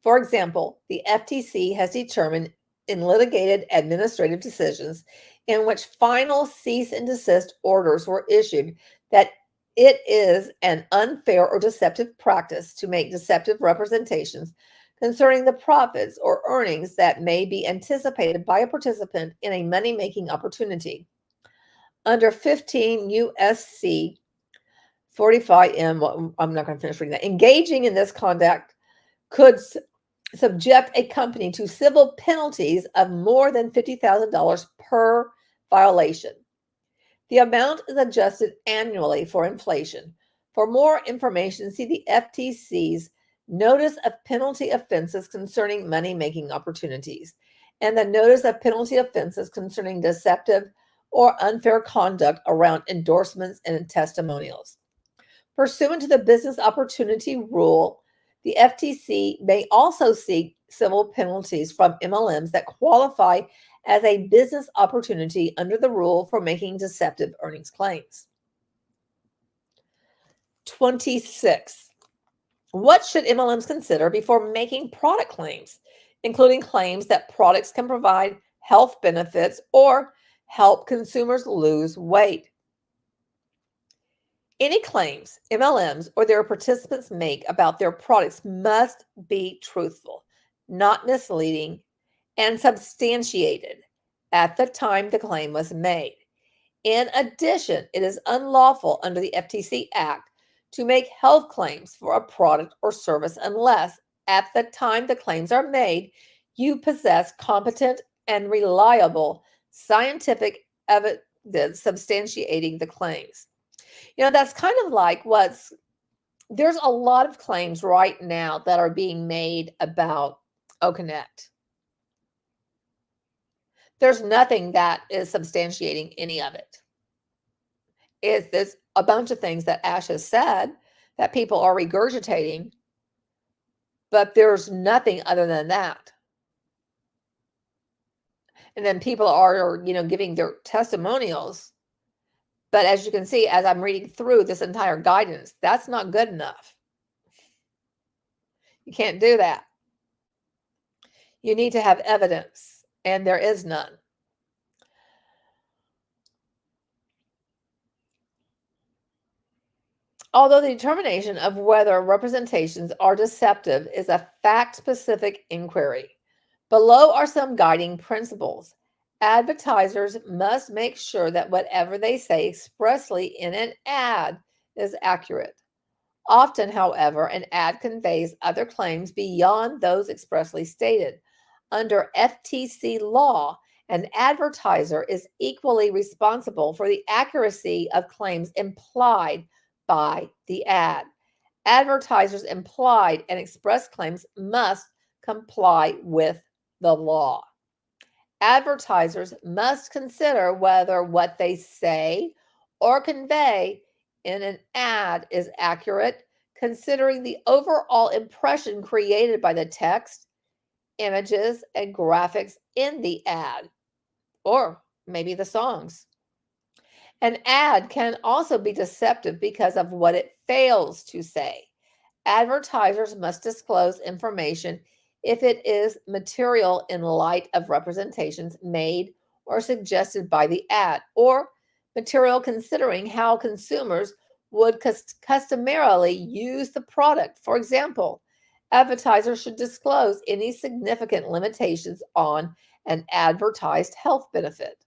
For example, the FTC has determined in litigated administrative decisions in which final cease and desist orders were issued that it is an unfair or deceptive practice to make deceptive representations concerning the profits or earnings that may be anticipated by a participant in a money-making opportunity. Under 15 U.S.C. 45M, well, I'm not going to finish reading that, engaging in this conduct could subject a company to civil penalties of more than $50,000 per violation. The amount is adjusted annually for inflation. For more information, see the FTC's Notice of Penalty Offenses Concerning Money-Making Opportunities and the Notice of Penalty Offenses Concerning Deceptive or Unfair Conduct around endorsements and testimonials. Pursuant to the Business Opportunity Rule, the FTC may also seek civil penalties from MLMs that qualify as a business opportunity under the rule for making deceptive earnings claims. 26. What should MLMs consider before making product claims, including claims that products can provide health benefits or help consumers lose weight? Any claims MLMs or their participants make about their products must be truthful, not misleading, and substantiated at the time the claim was made. In addition, it is unlawful under the FTC Act to make health claims for a product or service unless, at the time the claims are made, you possess competent and reliable scientific evidence substantiating the claims. That's kind of like there's a lot of claims right now that are being made about OConnect. There's nothing that is substantiating any of it. There's a bunch of things that Ash has said that people are regurgitating, but there's nothing other than that. And then people are, giving their testimonials. But as you can see, as I'm reading through this entire guidance, that's not good enough. You can't do that. You need to have evidence, and there is none. Although the determination of whether representations are deceptive is a fact-specific inquiry, below are some guiding principles. Advertisers must make sure that whatever they say expressly in an ad is accurate. Often, however, an ad conveys other claims beyond those expressly stated. Under FTC law, an advertiser is equally responsible for the accuracy of claims implied by the ad. Advertisers' implied and express claims must comply with the law. Advertisers must consider whether what they say or convey in an ad is accurate, considering the overall impression created by the text, images, and graphics in the ad, or maybe the songs. An ad can also be deceptive because of what it fails to say. Advertisers must disclose information if it is material in light of representations made or suggested by the ad, or material considering how consumers would customarily use the product. For example, advertisers should disclose any significant limitations on an advertised health benefit.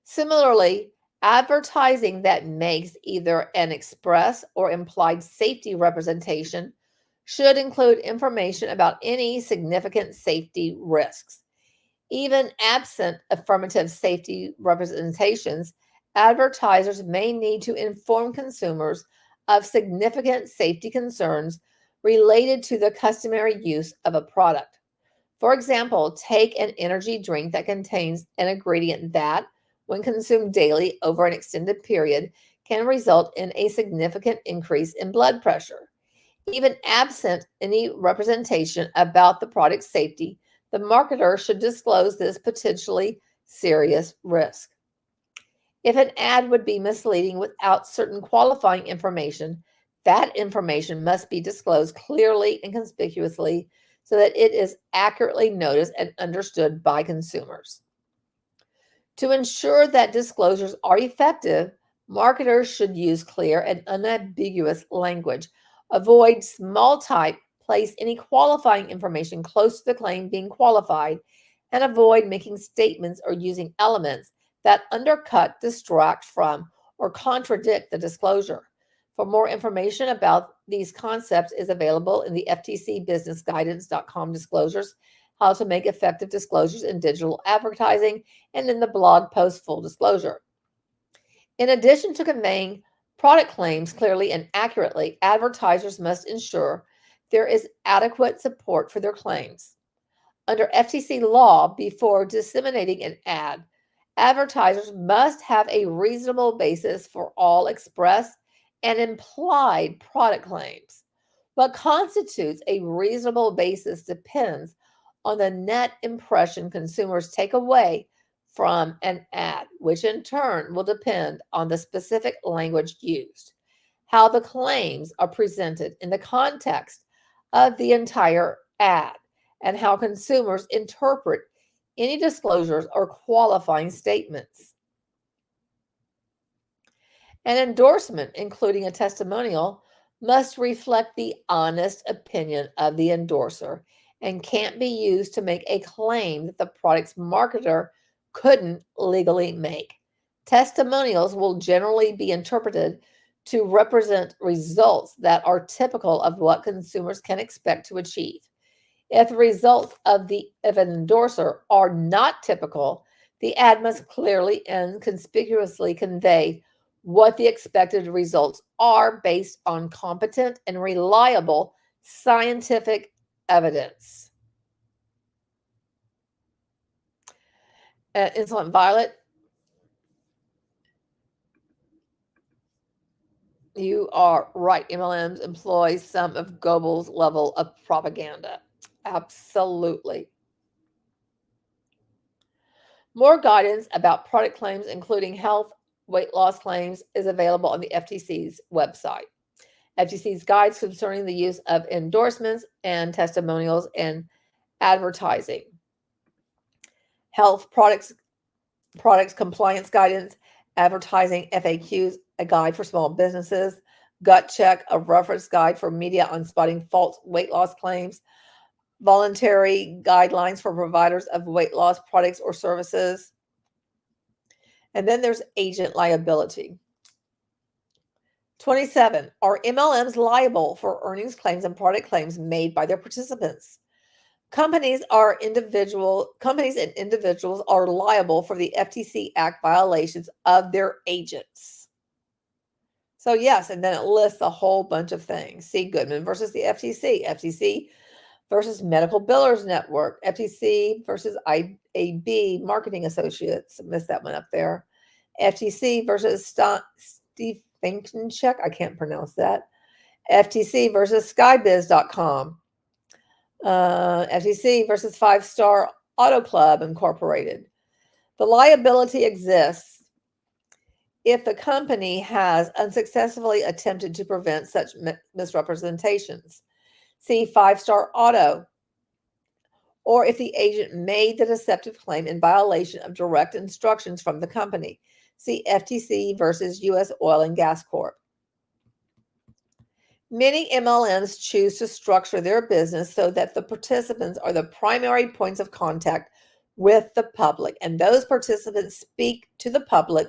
Similarly, advertising that makes either an express or implied safety representation should include information about any significant safety risks. Even absent affirmative safety representations, advertisers may need to inform consumers of significant safety concerns related to the customary use of a product. For example, take an energy drink that contains an ingredient that, when consumed daily over an extended period, can result in a significant increase in blood pressure. Even absent any representation about the product's safety, the marketer should disclose this potentially serious risk. If an ad would be misleading without certain qualifying information, that information must be disclosed clearly and conspicuously so that it is accurately noticed and understood by consumers. To ensure that disclosures are effective, marketers should use clear and unambiguous language, avoid small type, place any qualifying information close to the claim being qualified, and avoid making statements or using elements that undercut, distract from, or contradict the disclosure. For more information about these concepts is available in the FTC businessguidance.com disclosures, how to make effective disclosures in digital advertising, and in the blog post full disclosure. In addition to conveying product claims clearly and accurately, advertisers must ensure there is adequate support for their claims. Under FTC law, before disseminating an ad, advertisers must have a reasonable basis for all express and implied product claims. What constitutes a reasonable basis depends on the net impression consumers take away from an ad, which in turn will depend on the specific language used, how the claims are presented in the context of the entire ad, and how consumers interpret any disclosures or qualifying statements. An endorsement, including a testimonial, must reflect the honest opinion of the endorser and can't be used to make a claim that the product's marketer couldn't legally make. Testimonials will generally be interpreted to represent results that are typical of what consumers can expect to achieve. If the results of an endorser are not typical, the ad must clearly and conspicuously convey what the expected results are based on competent and reliable scientific evidence. Insolent Violet, you are right. MLMs employ some of Goebbels' level of propaganda. Absolutely. More guidance about product claims, including health, weight loss claims, is available on the FTC's website. FTC's guides concerning the use of endorsements and testimonials in advertising. Health products compliance guidance, advertising FAQs, a guide for small businesses, gut check, a reference guide for media on spotting false weight loss claims, voluntary guidelines for providers of weight loss products or services. And then there's agent liability. 27. Are MLMs liable for earnings claims and product claims made by their participants? Companies and individuals are liable for the FTC Act violations of their agents. So yes, and then it lists a whole bunch of things. See Goodman versus the FTC, FTC versus Medical Billers Network, FTC versus IAB Marketing Associates. Missed that one up there. FTC versus Steve Finkencheck. I can't pronounce that. FTC versus Skybiz.com. FTC versus 5-Star Auto Club Incorporated. The liability exists if the company has unsuccessfully attempted to prevent such misrepresentations. See 5-Star Auto. Or if the agent made the deceptive claim in violation of direct instructions from the company. See FTC versus U.S. Oil and Gas Corp. Many MLMs choose to structure their business so that the participants are the primary points of contact with the public, and those participants speak to the public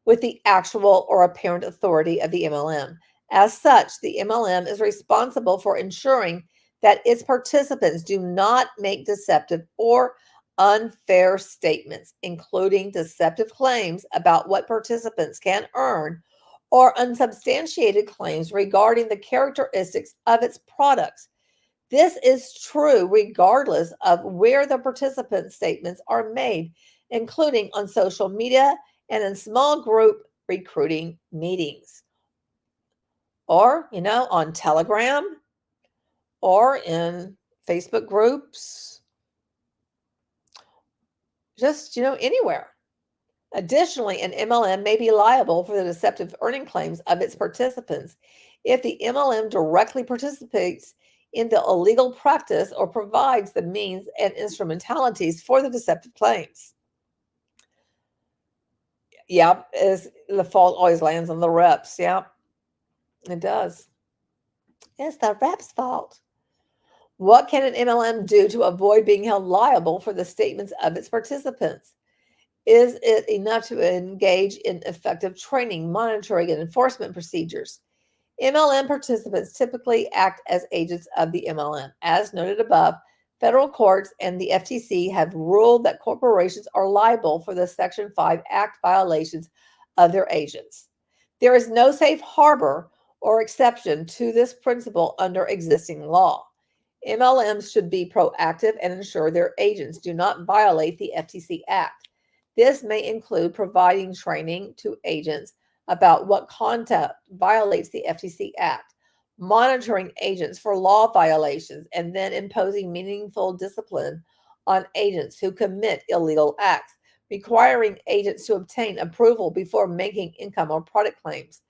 with the actual or apparent authority of the MLM. As such, the MLM is responsible for ensuring that its participants do not make deceptive or unfair statements, including deceptive claims about what participants can earn or unsubstantiated claims regarding the characteristics of its products. This is true regardless of where the participant statements are made, including on social media and in small group recruiting meetings, or, on Telegram, or in Facebook groups, just, anywhere. Additionally, an MLM may be liable for the deceptive earning claims of its participants if the MLM directly participates in the illegal practice or provides the means and instrumentalities for the deceptive claims. Yep, the fault always lands on the reps. Yep, it does. It's the rep's fault. What can an MLM do to avoid being held liable for the statements of its participants? Is it enough to engage in effective training, monitoring, and enforcement procedures? MLM participants typically act as agents of the MLM. As noted above, federal courts and the FTC have ruled that corporations are liable for the Section 5 Act violations of their agents. There is no safe harbor or exception to this principle under existing law. MLMs should be proactive and ensure their agents do not violate the FTC Act. This may include providing training to agents about what conduct violates the FTC Act, monitoring agents for law violations, and then imposing meaningful discipline on agents who commit illegal acts, requiring agents to obtain approval before making income or product claims,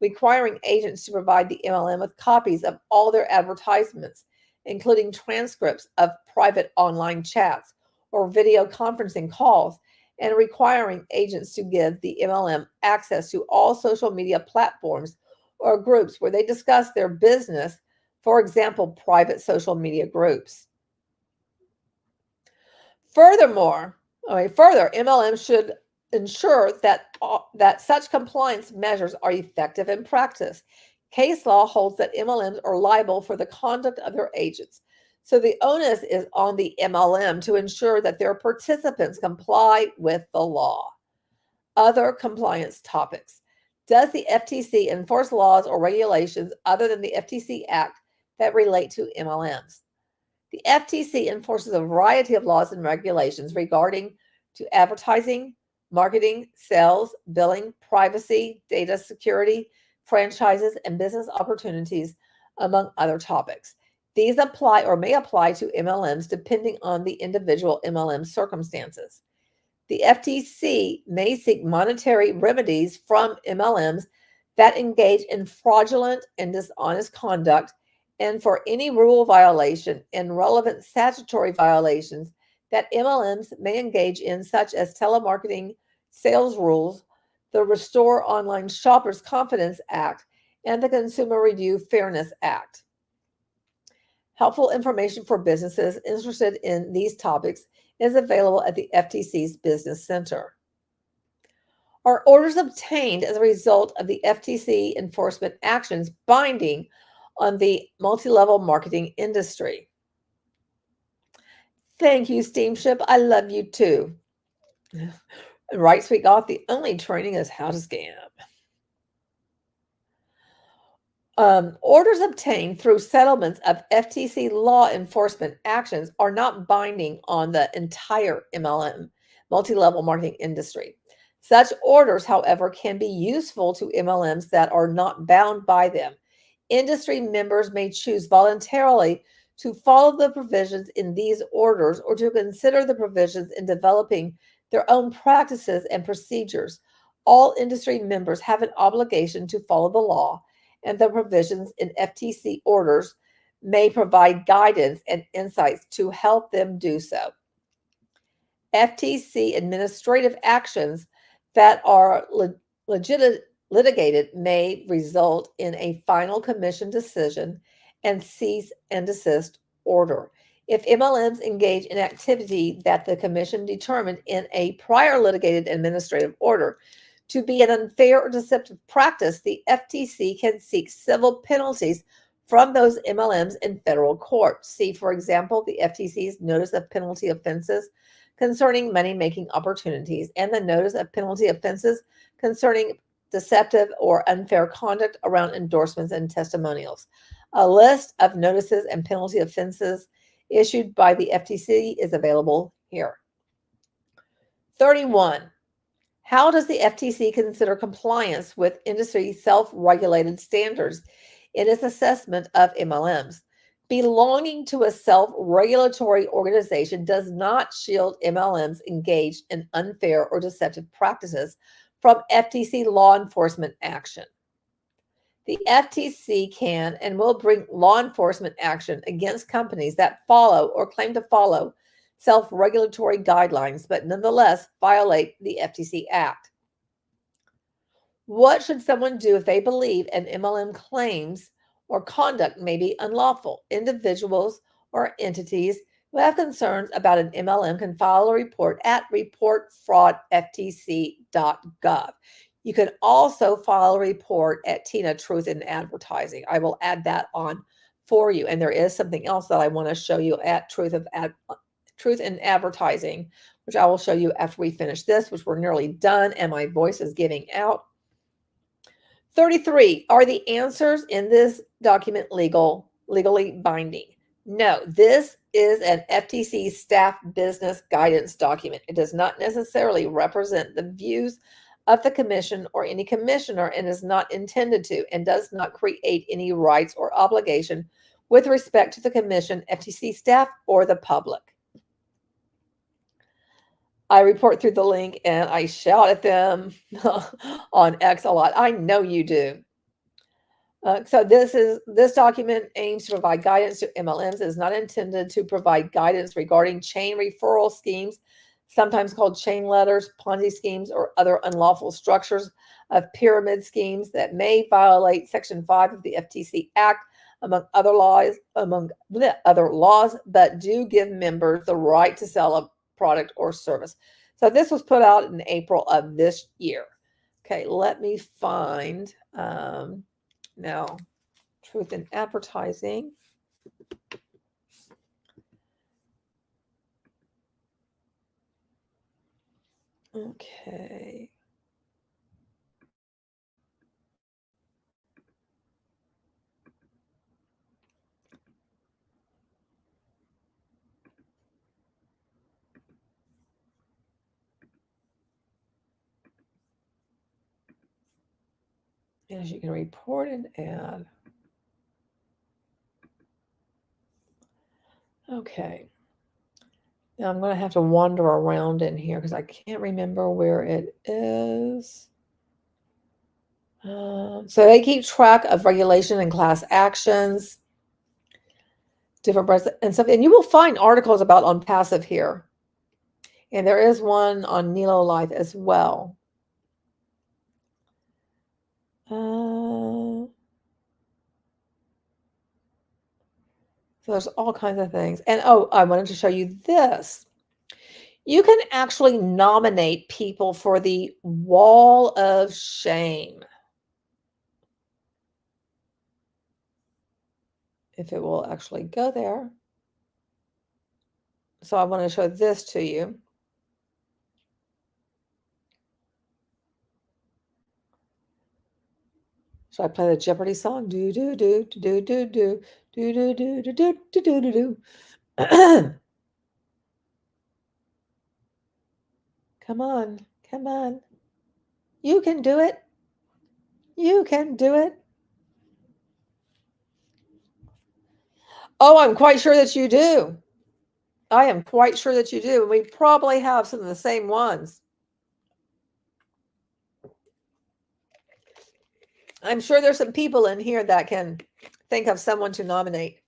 requiring agents to provide the MLM with copies of all their advertisements, including transcripts of private online chats or video conferencing calls, and requiring agents to give the MLM access to all social media platforms or groups where they discuss their business, for example, private social media groups. Further, MLM should ensure that such compliance measures are effective in practice. Case law holds that MLMs are liable for the conduct of their agents, so the onus is on the MLM to ensure that their participants comply with the law. Other compliance topics. Does the FTC enforce laws or regulations other than the FTC Act that relate to MLMs? The FTC enforces a variety of laws and regulations regarding to advertising, marketing, sales, billing, privacy, data security, franchises, and business opportunities, among other topics. These apply or may apply to MLMs depending on the individual MLM circumstances. The FTC may seek monetary remedies from MLMs that engage in fraudulent and dishonest conduct, and for any rule violation and relevant statutory violations that MLMs may engage in, such as telemarketing sales rules, the Restore Online Shoppers Confidence Act, and the Consumer Review Fairness Act. Helpful information for businesses interested in these topics is available at the FTC's Business Center. Are orders obtained as a result of the FTC enforcement actions binding on the multi-level marketing industry? Thank you, Steamship. I love you too. Right, Sweet Goth, the only training is how to scam. Orders obtained through settlements of FTC law enforcement actions are not binding on the entire MLM, multi-level marketing industry. Such orders, however, can be useful to MLMs that are not bound by them. Industry members may choose voluntarily to follow the provisions in these orders or to consider the provisions in developing their own practices and procedures. All industry members have an obligation to follow the law, and the provisions in FTC orders may provide guidance and insights to help them do so. FTC administrative actions that are litigated may result in a final commission decision and cease and desist order. If MLMs engage in activity that the commission determined in a prior litigated administrative order to be an unfair or deceptive practice, the FTC can seek civil penalties from those MLMs in federal court. See, for example, the FTC's Notice of Penalty Offenses concerning money-making opportunities and the Notice of Penalty Offenses concerning deceptive or unfair conduct around endorsements and testimonials. A list of notices and penalty offenses issued by the FTC is available here. 31. How does the FTC consider compliance with industry self-regulated standards in its assessment of MLMs? Belonging to a self-regulatory organization does not shield MLMs engaged in unfair or deceptive practices from FTC law enforcement action. The FTC can and will bring law enforcement action against companies that follow or claim to follow self-regulatory guidelines, but nonetheless violate the FTC Act. What should someone do if they believe an MLM claims or conduct may be unlawful? Individuals or entities who have concerns about an MLM can file a report at reportfraudftc.gov. You can also file a report at Tina Truth in Advertising. I will add that on for you. And there is something else that I want to show you at Truth truth in advertising, which I will show you after we finish this, which we're nearly done and my voice is giving out. 33, are the answers in this document legally binding? No, this is an FTC staff business guidance document. It does not necessarily represent the views of the commission or any commissioner and is not intended to and does not create any rights or obligation with respect to the commission, FTC staff, or the public. I report through the link and I shout at them on X a lot. I know you do. So this document aims to provide guidance to MLMs. It is not intended to provide guidance regarding chain referral schemes, sometimes called chain letters, Ponzi schemes, or other unlawful structures of pyramid schemes that may violate Section 5 of the FTC Act, among other laws, but do give members the right to sell a product or service. So this was put out in April of this year. Okay, let me find now truth in advertising. Okay. As you can report an ad. Okay. Now I'm going to have to wander around in here because I can't remember where it is. So they keep track of regulation and class actions, different and stuff. And you will find articles about ONPASSIVE here. And there is one on Nilo Life as well. So there's all kinds of things. And oh, I wanted to show you this. You can actually nominate people for the wall of shame. If it will actually go there. So I want to show this to you. Should I play the Jeopardy song? Do do do do do do do do do do do do do do do. Come on, come on. You can do it. You can do it. Oh, I'm quite sure that you do. I am quite sure that you do. And we probably have some of the same ones. I'm sure there's some people in here that can think of someone to nominate.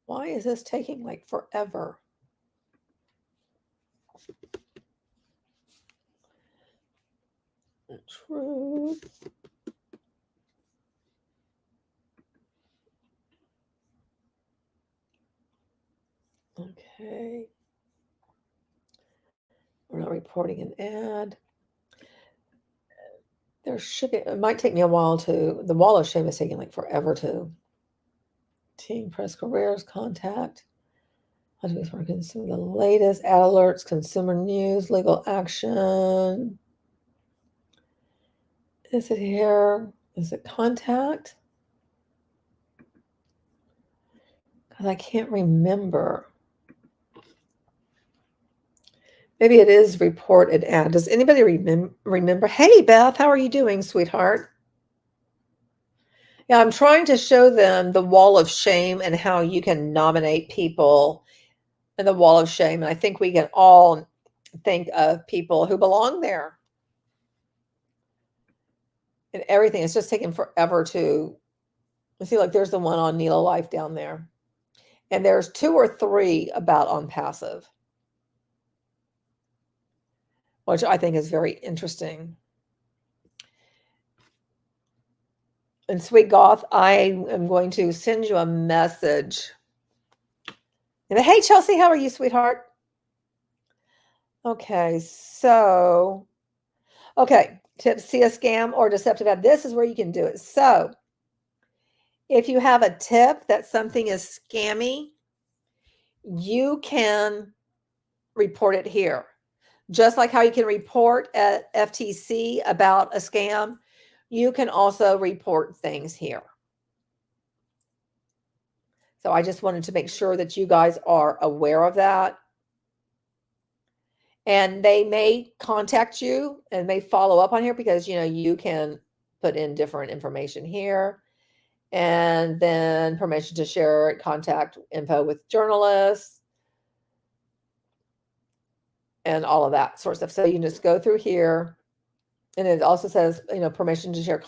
Why is this taking like forever? Truth. Okay. We're not reporting an ad. There should be, it might take me a while to, the wall of shame is taking like forever to. Team press careers, contact. The latest ad alerts, consumer news, legal action. Is it here? Is it contact? Because I can't remember. Maybe it is report an ad. Does anybody remember? Hey, Beth, how are you doing, sweetheart? Yeah, I'm trying to show them the wall of shame and how you can nominate people in the wall of shame. And I think we can all think of people who belong there. And everything. It's just taking forever to see. Like there's the one on Nilo Life down there. And there's 2 or 3 about ONPASSIVE, which I think is very interesting. And Sweet Goth, I am going to send you a message. And hey, Chelsea, how are you, sweetheart? Okay, so, okay, tips, see a scam or deceptive ad. This is where you can do it. So, If you have a tip that something is scammy, you can report it here. Just like how you can report at FTC about a scam, you can also report things here. So I just wanted to make sure that you guys are aware of that. And they may contact you and may follow up on here because, you can put in different information here. And then permission to share contact info with journalists and all of that sort of stuff. So you can just go through here. And it also says, permission to share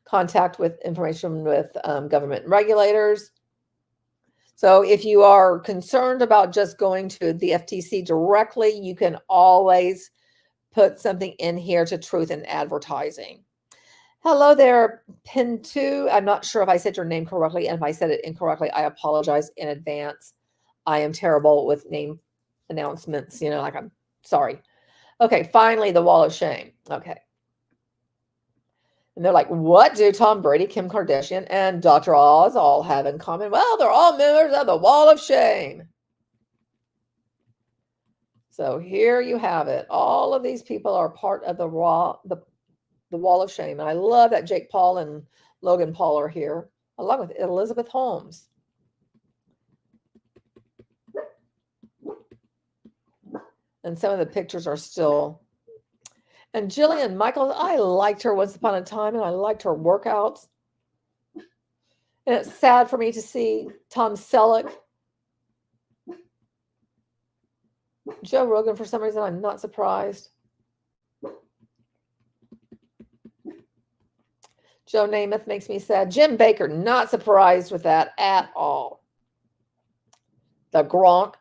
contact with information with government regulators. So if you are concerned about just going to the FTC directly, you can always put something in here to truth in advertising. Hello there, Pin2. I'm not sure if I said your name correctly, and if I said it incorrectly, I apologize in advance. I am terrible with name announcements, I'm sorry. Okay, finally, the wall of shame. Okay. And they're like, what do Tom Brady, Kim Kardashian, and Dr. Oz all have in common? Well, they're all members of the wall of shame. So here you have it. All of these people are part of the wall of shame. And I love that Jake Paul and Logan Paul are here, along with Elizabeth Holmes. And some of the pictures are still. And Jillian Michaels, I liked her once upon a time, and I liked her workouts. And it's sad for me to see Tom Selleck. Joe Rogan, for some reason, I'm not surprised. Joe Namath makes me sad. Jim Baker, not surprised with that at all. The Gronk.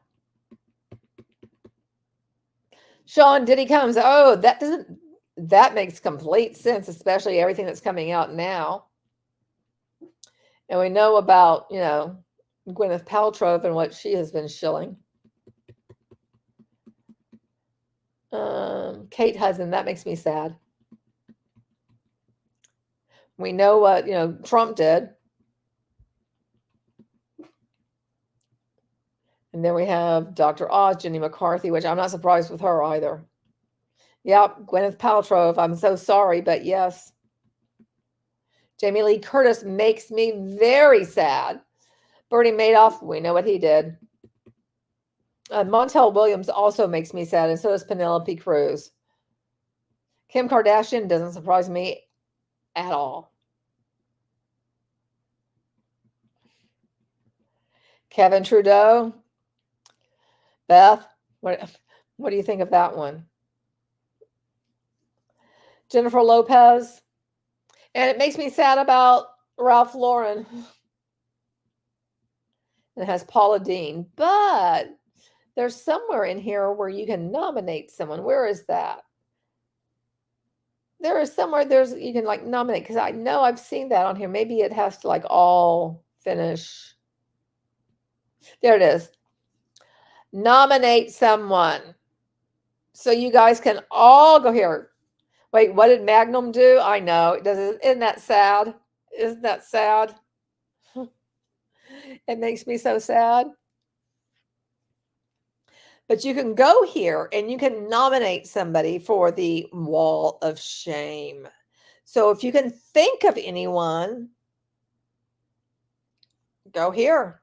Sean Diddy Combs. Oh, that makes complete sense, especially everything that's coming out now. And we know about, Gwyneth Paltrow and what she has been shilling. Kate Hudson, that makes me sad. We know what, Trump did. And then we have Dr. Oz, Jenny McCarthy, which I'm not surprised with her either. Yep, Gwyneth Paltrow, I'm so sorry, but yes. Jamie Lee Curtis makes me very sad. Bernie Madoff, we know what he did. Montel Williams also makes me sad, and so does Penelope Cruz. Kim Kardashian doesn't surprise me at all. Kevin Trudeau. Beth, what do you think of that one? Jennifer Lopez. And it makes me sad about Ralph Lauren. It has Paula Deen. But there's somewhere in here where you can nominate someone. Where is that? There is somewhere you can nominate, because I know I've seen that on here. Maybe it has to all finish. There it is. Nominate someone. So you guys can all go here. Wait, what did Magnum do? I know. Isn't that sad? Isn't that sad? It makes me so sad. But you can go here and you can nominate somebody for the wall of shame. So if you can think of anyone, go here.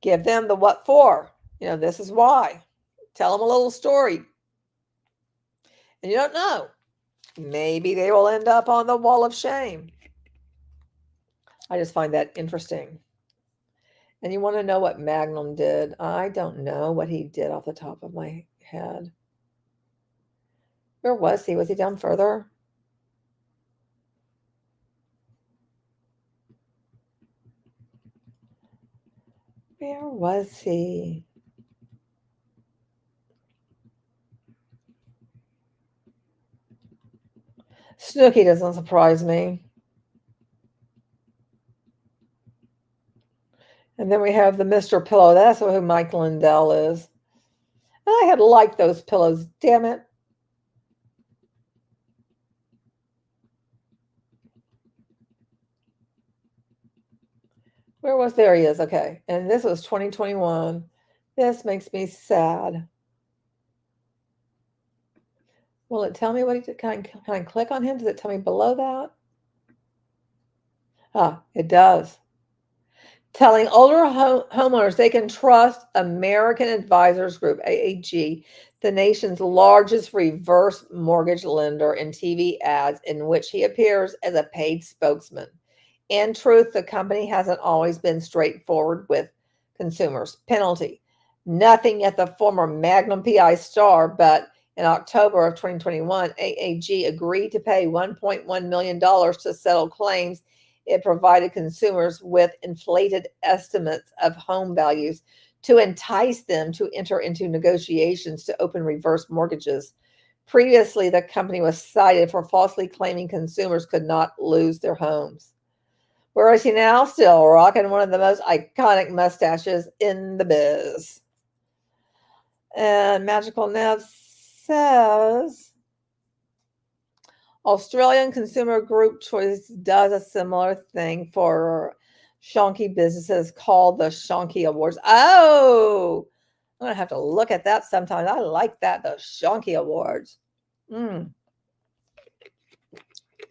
Give them the what for. This is why. Tell them a little story. And you don't know. Maybe they will end up on the wall of shame. I just find that interesting. And you want to know what Magnum did? I don't know what he did off the top of my head. Where was he? Was he down further? Where was he? Snooki doesn't surprise me. And then we have the Mr. Pillow. That's who Mike Lindell is. And I had liked those pillows. Damn it. Where was, there he is. Okay. And this was 2021. This makes me sad. Will it tell me what he did? Can I click on him? Does it tell me below that? Ah, it does. Telling older homeowners they can trust American Advisors Group, AAG, the nation's largest reverse mortgage lender, in TV ads in which he appears as a paid spokesman. In truth, the company hasn't always been straightforward with consumers. Penalty: nothing at the former Magnum PI star, but in October of 2021, AAG agreed to pay $1.1 million to settle claims it provided consumers with inflated estimates of home values to entice them to enter into negotiations to open reverse mortgages. Previously, the company was cited for falsely claiming consumers could not lose their homes. Where is he now? Still rocking one of the most iconic mustaches in the biz. And Magical Nev says, Australian Consumer Group Choice does a similar thing for shonky businesses called the Shonky Awards. Oh, I'm going to have to look at that sometime. I like that, the Shonky Awards.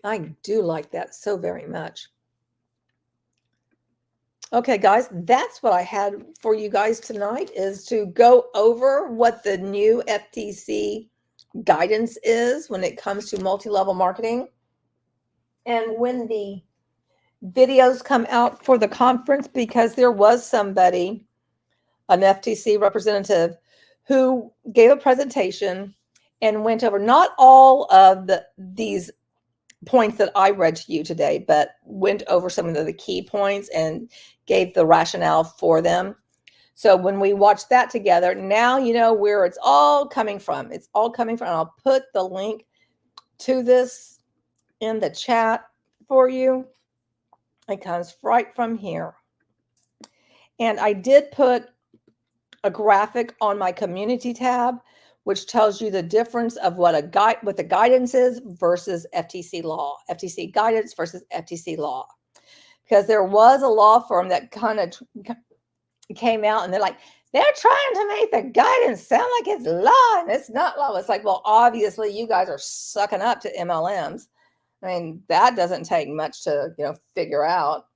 I do like that so very much. Okay, guys, that's what I had for you guys tonight, is to go over what the new FTC guidance is when it comes to multi-level marketing. And when the videos come out for the conference, because there was somebody, an FTC representative, who gave a presentation and went over not all of these points that I read to you today, but went over some of the key points and gave the rationale for them. So when we watch that together, now you know where it's all coming from. It's all coming from. I'll put the link to this in the chat for you. It comes right from here. And I did put a graphic on my community tab, which tells you the difference of what the guidance is versus FTC law, FTC guidance versus FTC law. Because there was a law firm that kind of came out and they're like, they're trying to make the guidance sound like it's law, and it's not law. It's like, well, obviously you guys are sucking up to MLMs. I mean, that doesn't take much to, figure out.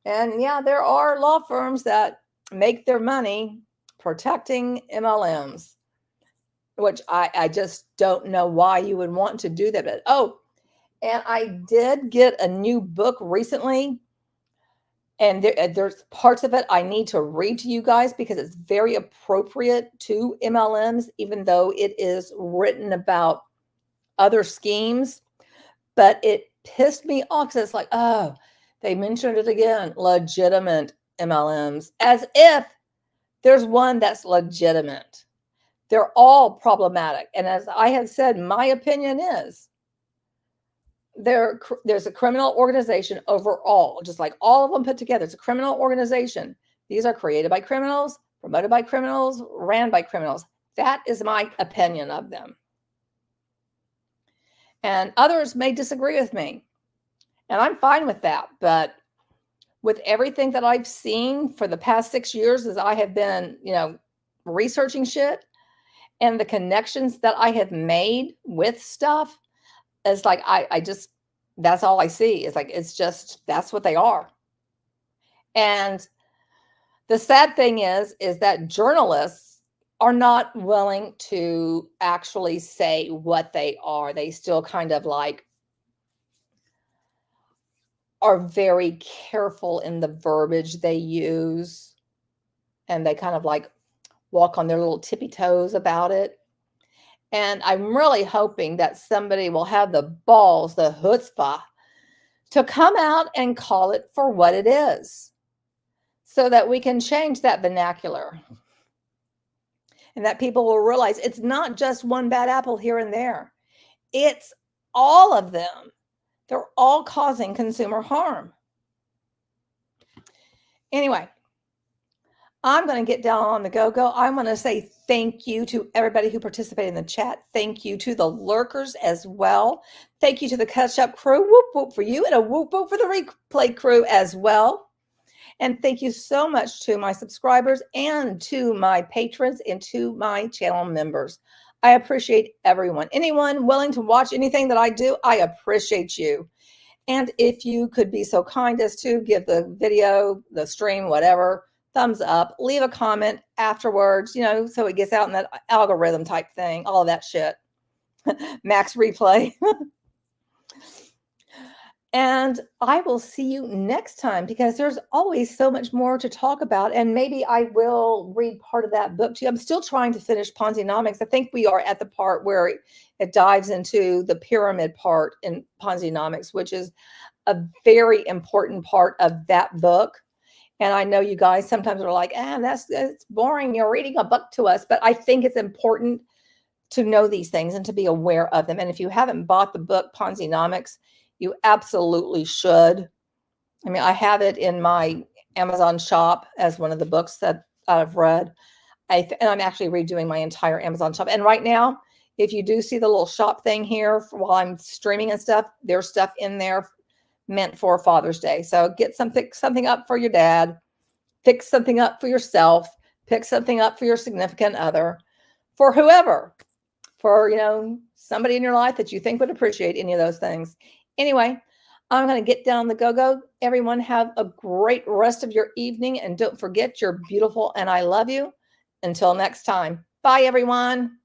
And yeah, there are law firms that make their money protecting MLMs, which I just don't know why you would want to do that. But, and I did get a new book recently, and there's parts of it I need to read to you guys because it's very appropriate to MLMs, even though it is written about other schemes. But it pissed me off because it's like, oh, they mentioned it again, legitimate MLMs, as if there's one that's legitimate. They're all problematic. And as I have said, my opinion is there's a criminal organization overall, just like all of them put together. It's a criminal organization. These are created by criminals, promoted by criminals, ran by criminals. That is my opinion of them. And others may disagree with me. And I'm fine with that. But with everything that I've seen for the past 6 years as I have been, researching shit, and the connections that I have made with stuff, it's like, I just, that's all I see. It's like, it's just, that's what they are. And the sad thing is that journalists are not willing to actually say what they are. They still kind of like are very careful in the verbiage they use. And they kind of like walk on their little tippy toes about it. And I'm really hoping that somebody will have the balls, the chutzpah, to come out and call it for what it is, so that we can change that vernacular. And that people will realize it's not just one bad apple here and there. It's all of them. They're all causing consumer harm. Anyway, I'm going to get down on the go-go. I want to say thank you to everybody who participated in the chat. Thank you to the lurkers as well. Thank you to the catch-up crew. Whoop, whoop for you, and a whoop, whoop for the replay crew as well. And thank you so much to my subscribers and to my patrons and to my channel members. I appreciate everyone. Anyone willing to watch anything that I do, I appreciate you. And if you could be so kind as to give the video, the stream, whatever, thumbs up, leave a comment afterwards, you know, so it gets out in that algorithm type thing, all of that shit. Max replay. And I will see you next time, because there's always so much more to talk about. And maybe I will read part of that book too. I'm still trying to finish Ponzi-nomics. I think we are at the part where it dives into the pyramid part in Ponzi-nomics, which is a very important part of that book. And I know you guys sometimes are like, that's boring. You're reading a book to us. But I think it's important to know these things and to be aware of them. And if you haven't bought the book Ponzi-nomics, you absolutely should. I mean, I have it in my Amazon shop as one of the books that I've read. And I'm actually redoing my entire Amazon shop. And right now, if you do see the little shop thing here while I'm streaming and stuff, there's stuff in there meant for Father's Day. So get something up for your dad, pick something up for yourself, pick something up for your significant other, for whoever, for, you know, somebody in your life that you think would appreciate any of those things. Anyway, I'm going to get down the go-go. Everyone have a great rest of your evening. And don't forget, you're beautiful and I love you. Until next time. Bye, everyone.